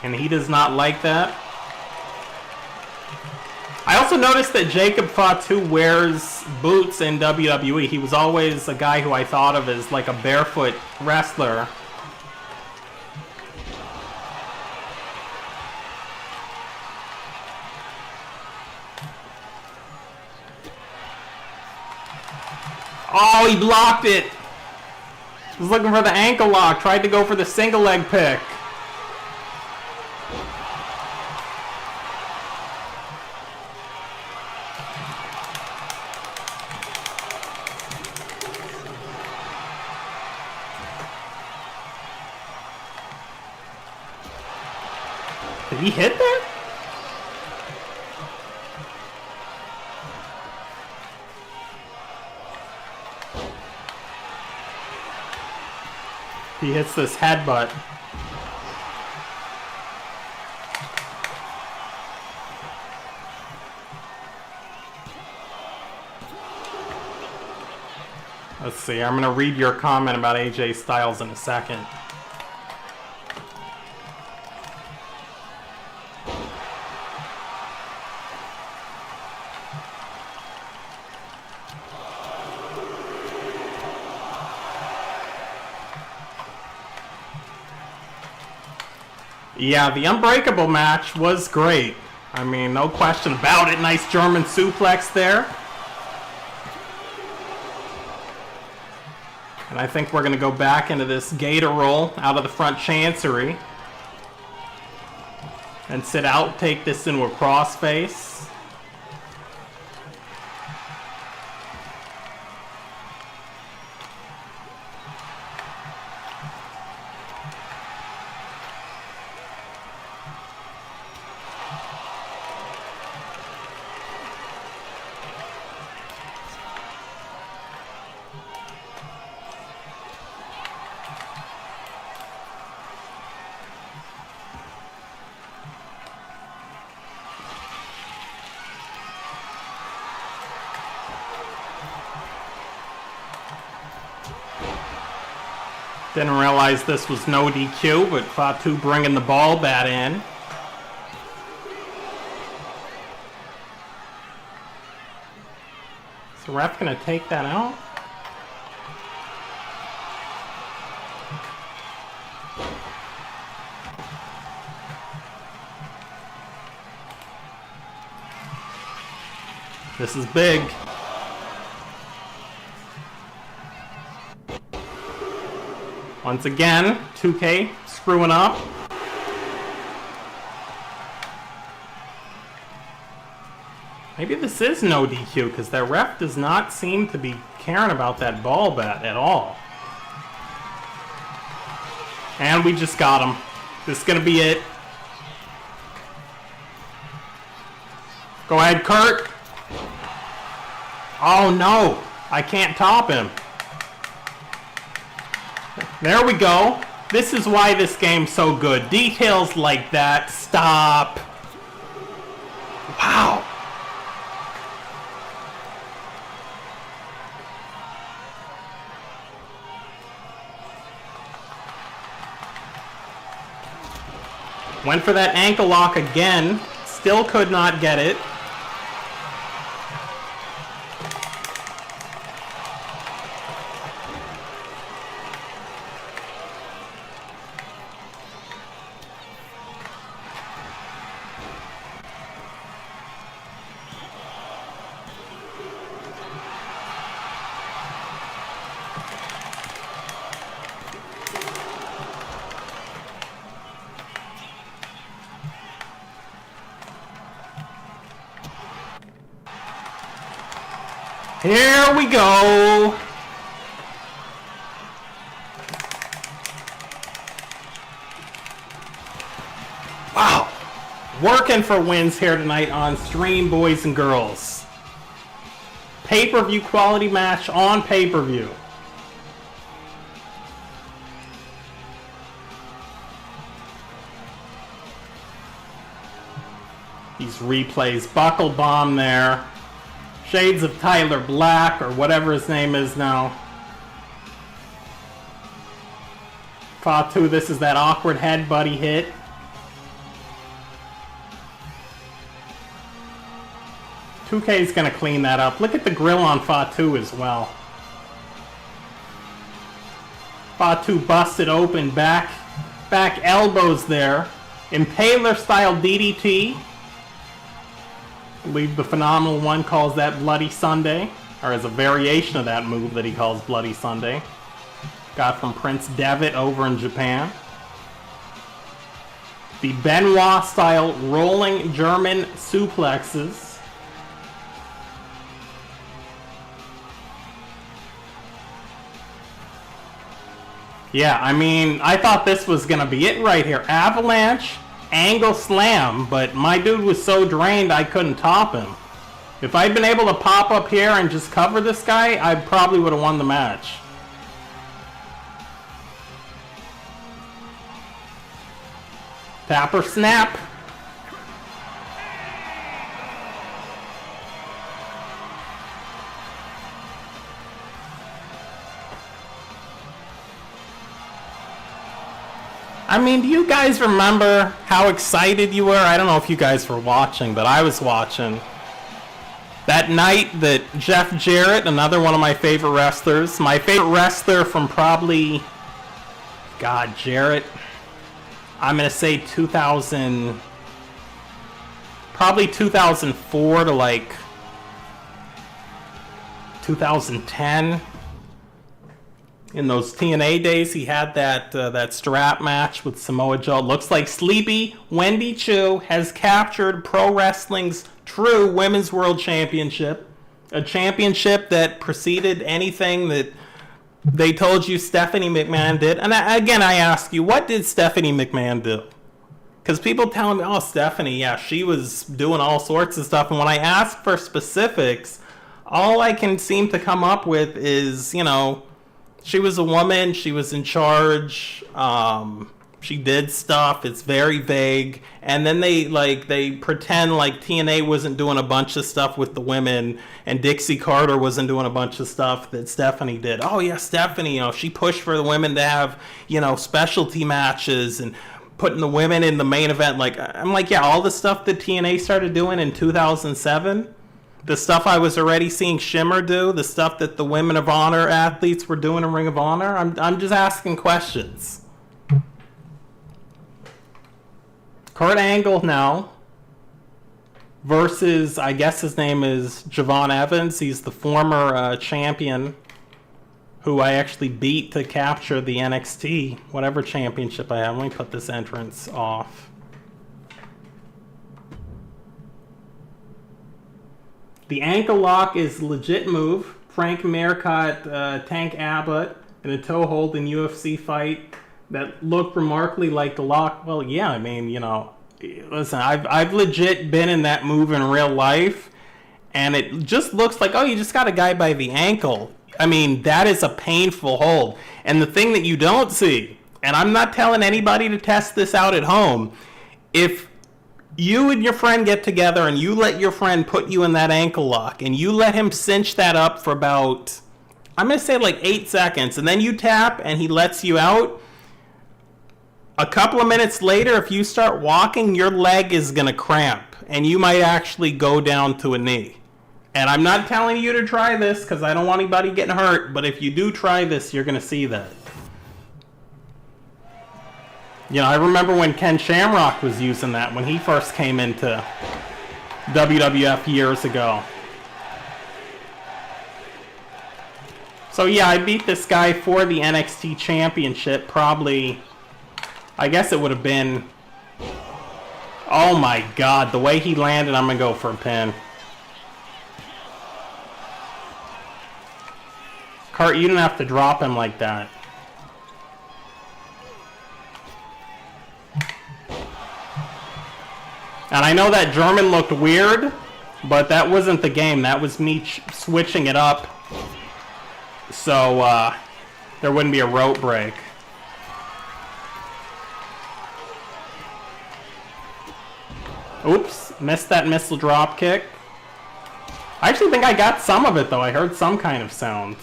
And he does not like that. I also noticed that Jacob Fatu wears boots in WWE. He was always a guy who I thought of as like a barefoot wrestler. Oh, he blocked it. He was looking for the ankle lock. Tried to go for the single leg pick. Did he hit that? He hits this headbutt. Let's see, I'm going to read your comment about AJ Styles in a second. Yeah, the Unbreakable match was great. I mean, no question about it. Nice German suplex there. And I think we're going to go back into this gator roll out of the front chancery. And sit out, take this into a crossface. Didn't realize this was no DQ, but Fatu bringing the ball bat in. Is the ref going to take that out? This is big. Once again, 2K screwing up. Maybe this is no DQ because their ref does not seem to be caring about that ball bat at all. And we just got him. This is going to be it. Go ahead, Kurt. Oh no, I can't top him. There we go. This is why this game's so good. Details like that. Stop. Wow. Went for that ankle lock again. Still could not get it. Here we go. Wow. Working for wins here tonight on stream, boys and girls. Pay-per-view quality match on pay-per-view. These replays, Buckle Bomb there. Shades of Tyler Black, or whatever his name is now. Fatu, this is that awkward head buddy hit. $2K is going to clean that up. Look at the grill on Fatu as well. Fatu busted open, back elbows there. Impaler style DDT. I believe the Phenomenal One calls that Bloody Sunday, or as a variation of that move that he calls Bloody Sunday. Got from Prince Devitt over in Japan. The Benoit style rolling German suplexes. Yeah, I mean, I thought this was going to be it right here. Avalanche, Angle Slam, but my dude was so drained I couldn't top him. If I'd been able to pop up here and just cover this guy, I probably would have won the match. Tapper snap. I mean, do you guys remember how excited you were? I don't know if you guys were watching, but I was watching. That night that Jeff Jarrett, another one of my favorite wrestlers, my favorite wrestler from probably, God, Jarrett, I'm going to say 2000, probably 2004 to like 2010. In those TNA days, he had that strap match with Samoa Joe. Looks like Sleepy Wendy Chu has captured pro wrestling's true Women's World Championship. A championship that preceded anything that they told you Stephanie McMahon did. And again, I ask you, what did Stephanie McMahon do? Because people telling me, oh, Stephanie, yeah, she was doing all sorts of stuff. And when I ask for specifics, all I can seem to come up with is, you know, she was a woman, she was in charge, she did stuff, it's very vague, and then they pretend like TNA wasn't doing a bunch of stuff with the women, and Dixie Carter wasn't doing a bunch of stuff that Stephanie did. Oh yeah, Stephanie, you know, she pushed for the women to have, you know, specialty matches, and putting the women in the main event. Like, I'm like, yeah, all the stuff that TNA started doing in 2007, the stuff I was already seeing Shimmer do, the stuff that the Women of Honor athletes were doing in Ring of Honor, I'm just asking questions. Kurt Angle now versus, I guess his name is Javon Evans. He's the former champion who I actually beat to capture the NXT, whatever championship I have. Let me put this entrance off. The ankle lock is a legit move. Frank Mir caught Tank Abbott in a toe hold in UFC fight that looked remarkably like the lock. Well, yeah, I mean, you know, listen, I've legit been in that move in real life, and it just looks like, oh, you just got a guy by the ankle. I mean, that is a painful hold. And the thing that you don't see, and I'm not telling anybody to test this out at home, if you and your friend get together and you let your friend put you in that ankle lock and you let him cinch that up for about, I'm going to say like 8 seconds, and then you tap and he lets you out, a couple of minutes later, if you start walking, your leg is going to cramp and you might actually go down to a knee. And I'm not telling you to try this because I don't want anybody getting hurt, but if you do try this, you're going to see that. You know, I remember when Ken Shamrock was using that when he first came into WWF years ago. So yeah, I beat this guy for the NXT Championship probably, I guess it would have been, oh my God, the way he landed, I'm going to go for a pin. Kurt, you didn't have to drop him like that. And I know that German looked weird, but that wasn't the game. That was me switching it up so there wouldn't be a rope break. Oops, missed that missile drop kick. I actually think I got some of it though. I heard some kind of sound.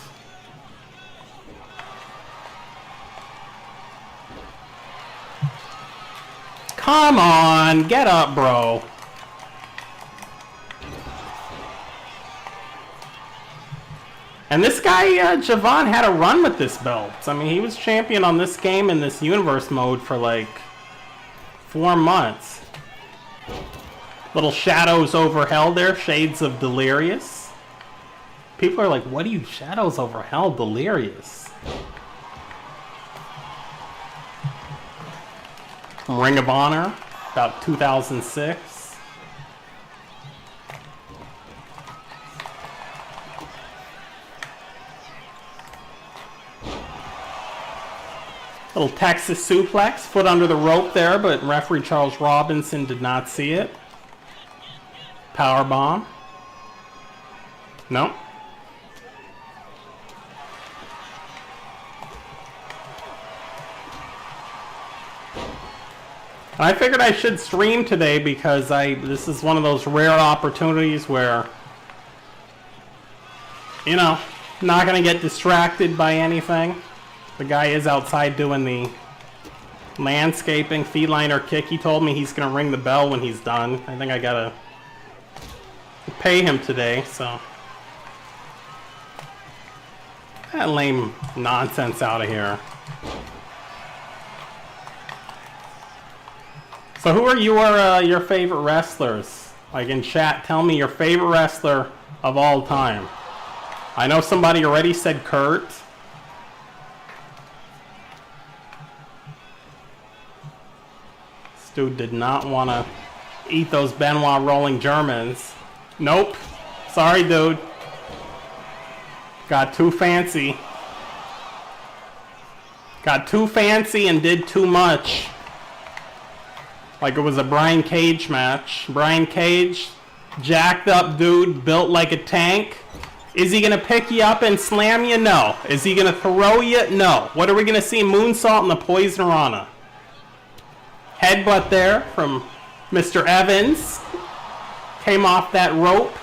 Come on, get up, bro. And this guy, Javon, had a run with this belt. I mean, he was champion on this game in this universe mode for like 4 months. Little shadows over hell there, shades of Delirious. People are like, what are you, shadows over hell, Delirious? Ring of Honor, about 2006. Little Texas suplex, foot under the rope there, but referee Charles Robinson did not see it. Power bomb. No. I figured I should stream today because this is one of those rare opportunities where, you know, not gonna get distracted by anything. The guy is outside doing the landscaping feedliner kick. He told me he's gonna ring the bell when he's done. I think I gotta pay him today, so. That lame nonsense out of here. So who are your favorite wrestlers? Like in chat, tell me your favorite wrestler of all time. I know somebody already said Kurt. This dude did not want to eat those Benoit rolling Germans. Nope. Sorry, dude. Got too fancy. Got too fancy and did too much. Like it was a Brian Cage match. Brian Cage, jacked up dude, built like a tank. Is he gonna pick you up and slam you? No. Is he gonna throw you? No. What are we gonna see? Moonsault and the Poison Rana. Headbutt there from Mr. Evans. Came off that rope.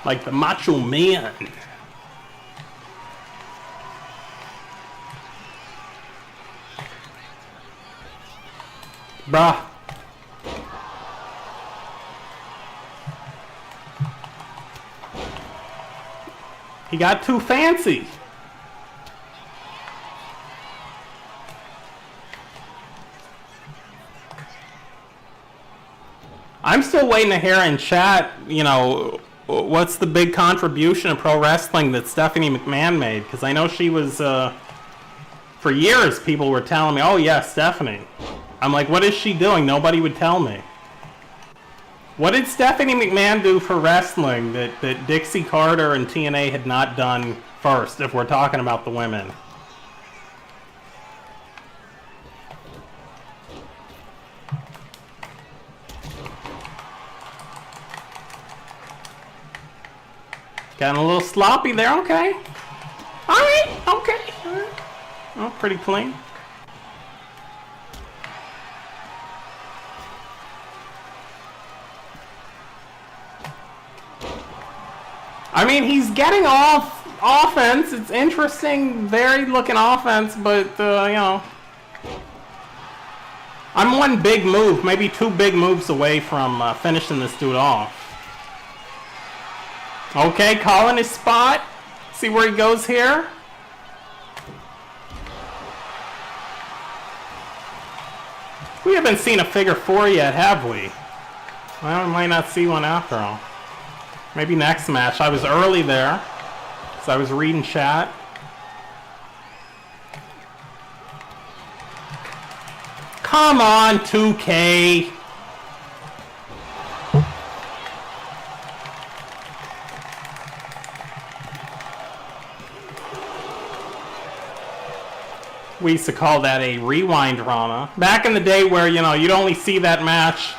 Like the Macho Man. Bruh. He got too fancy. I'm still waiting to hear in chat, you know, what's the big contribution of pro wrestling that Stephanie McMahon made? Because I know she was, for years people were telling me, oh yeah, Stephanie. I'm like, what is she doing? Nobody would tell me. What did Stephanie McMahon do for wrestling that Dixie Carter and TNA had not done first, if we're talking about the women? Getting a little sloppy there, okay. Alright, okay. All right. Oh, pretty clean. I mean, he's getting off offense. It's interesting, varied looking offense, but, you know. I'm one big move, maybe two big moves away from finishing this dude off. Okay, calling his spot. See where he goes here. We haven't seen a figure 4 yet, have we? Well, we might not see one after all. Maybe next match. I was early there, so I was reading chat. Come on, 2K. We used to call that a rewind Rana. Back in the day where, you know, you'd only see that match.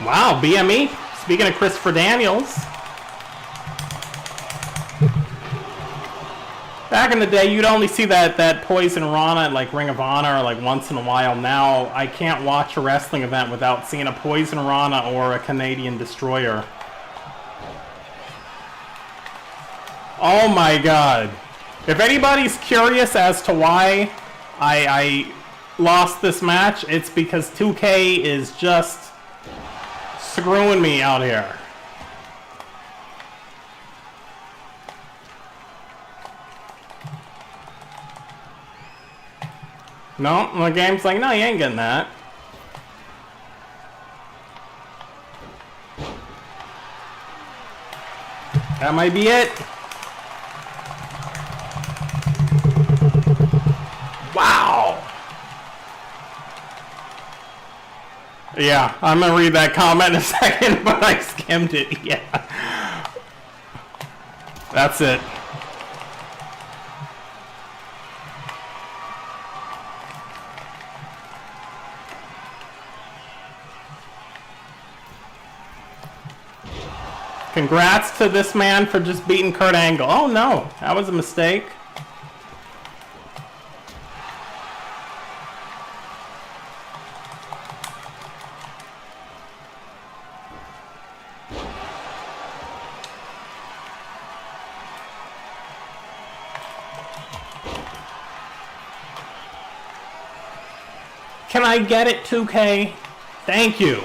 Wow, BME. Speaking of Christopher Daniels. Back in the day, you'd only see that Poison Rana at like Ring of Honor like once in a while. Now, I can't watch a wrestling event without seeing a Poison Rana or a Canadian Destroyer. Oh my god. If anybody's curious as to why I lost this match, it's because 2K is just screwing me out here. No, the game's like, no, you ain't getting that. That might be it. Wow. Yeah, I'm gonna read that comment in a second, but I skimmed it. Yeah. That's it. Congrats to this man for just beating Kurt Angle. Oh no, that was a mistake. Can I get it, 2K? Thank you.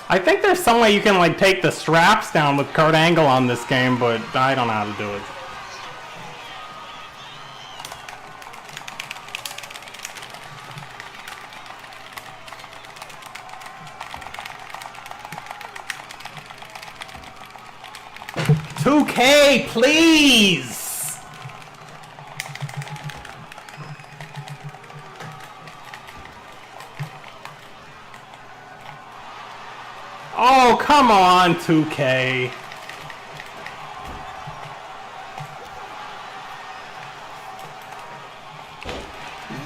I think there's some way you can like take the straps down with Kurt Angle on this game, but I don't know how to do it. $2K, please! Oh, come on, 2K.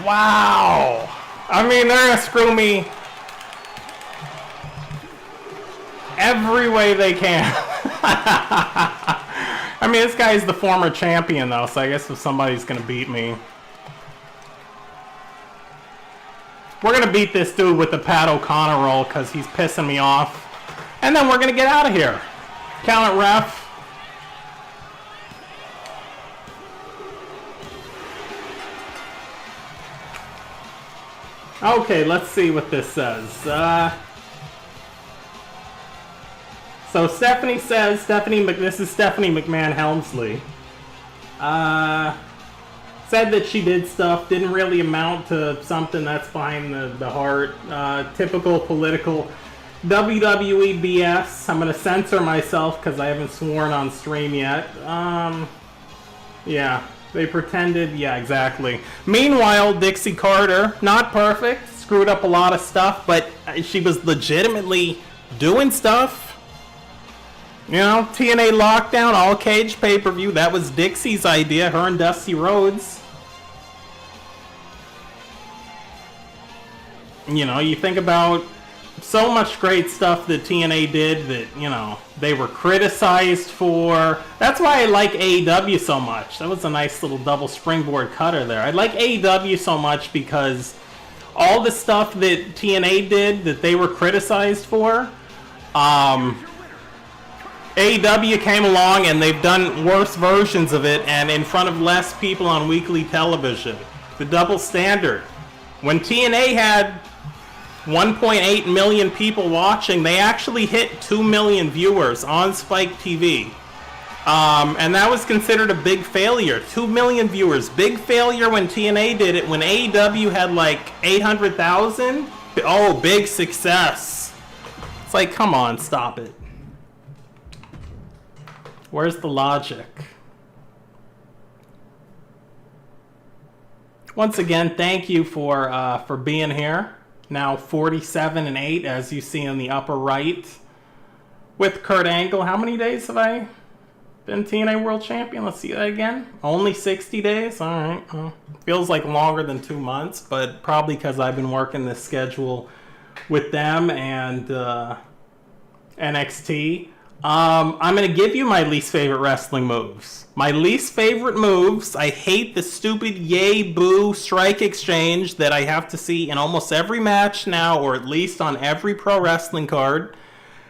Wow. I mean, they're gonna screw me every way they can. I mean, this guy's the former champion, though, so I guess if somebody's gonna beat me. We're gonna beat this dude with the Pat O'Connor roll because he's pissing me off. And then we're gonna get out of here. Count it, ref. Okay, let's see what this says. So Stephanie says, this is Stephanie McMahon Helmsley. Said that she did stuff, didn't really amount to something that's behind the heart. Typical political WWE BS. I'm gonna censor myself because I haven't sworn on stream yet. Yeah, they pretended, yeah, exactly. Meanwhile, Dixie Carter, not perfect, screwed up a lot of stuff, but she was legitimately doing stuff. You know, TNA Lockdown, all cage pay-per-view, that was Dixie's idea, her and Dusty Rhodes. You know, you think about so much great stuff that TNA did that, you know, they were criticized for. That's why I like AEW so much. That was a nice little double springboard cutter there. I like AEW so much because all the stuff that TNA did that they were criticized for, AEW came along and they've done worse versions of it and in front of less people on weekly television. The double standard. When TNA had 1.8 million people watching, they actually hit 2 million viewers on Spike TV. And that was considered a big failure. 2 million viewers. Big failure when TNA did it. When AEW had like 800,000. Oh, big success. It's like, come on, stop it. Where's the logic? once again, thank you for being here. Now 47-8, as you see in the upper right, with Kurt Angle. How many days have I been TNA World Champion? Let's see that again. Only 60 days? All right. Well, feels like longer than 2 months, but probably because I've been working this schedule with them and NXT. I'm going to give you my least favorite wrestling moves. My least favorite moves, I hate the stupid yay, boo, strike exchange that I have to see in almost every match now, or at least on every pro wrestling card.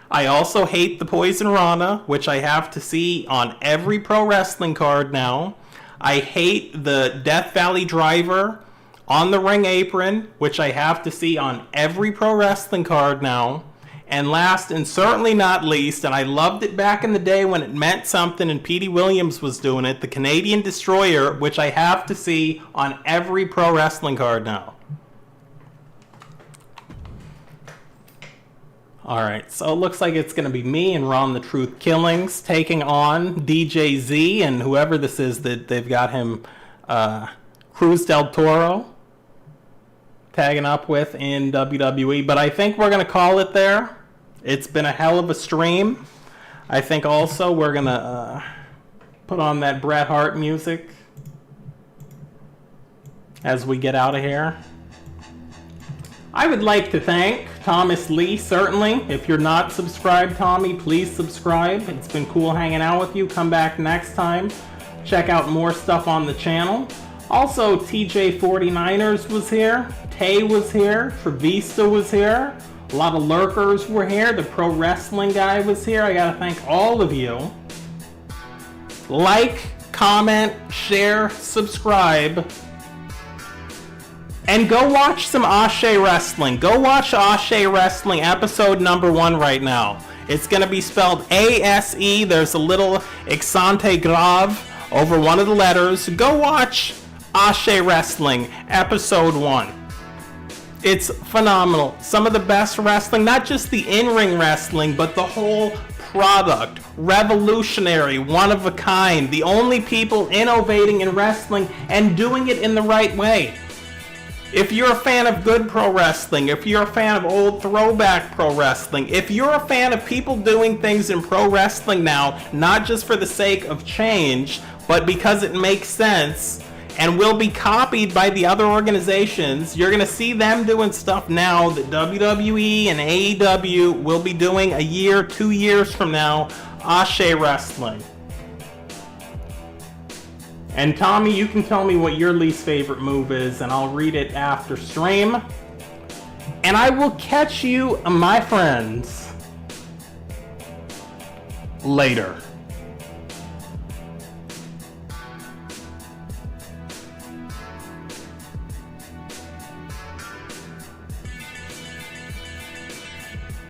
I also hate the Poison Rana, which I have to see on every pro wrestling card now. I hate the Death Valley Driver on the ring apron, which I have to see on every pro wrestling card now. And last and certainly not least, and I loved it back in the day when it meant something and Petey Williams was doing it, the Canadian Destroyer, which I have to see on every pro wrestling card now. Alright, so it looks like it's going to be me and Ron the Truth Killings taking on DJ Z and whoever this is that they've got him, Cruz del Toro, tagging up with in WWE. But I think we're going to call it there. It's been a hell of a stream. I think also we're going to put on that Bret Hart music as we get out of here. I would like to thank Thomas Lee, certainly. If you're not subscribed, Tommy, please subscribe. It's been cool hanging out with you. Come back next time. Check out more stuff on the channel. Also, TJ49ers was here. Tay was here. Trevista was here. A lot of lurkers were here. The pro wrestling guy was here. I gotta thank all of you. Like, comment, share, subscribe. And go watch some Ashe Wrestling. Go watch Ashe Wrestling episode number 1 right now. It's going to be spelled A-S-E. There's a little accent grave over one of the letters. Go watch Ashe Wrestling episode 1. It's phenomenal. Some of the best wrestling, not just the in-ring wrestling, but the whole product. Revolutionary, one of a kind. The only people innovating in wrestling and doing it in the right way. If you're a fan of good pro wrestling, if you're a fan of old throwback pro wrestling, if you're a fan of people doing things in pro wrestling now, not just for the sake of change, but because it makes sense and will be copied by the other organizations, you're going to see them doing stuff now that WWE and AEW will be doing a year, 2 years from now, Ashe Wrestling. And Tommy, you can tell me what your least favorite move is, and I'll read it after stream. And I will catch you, my friends, later.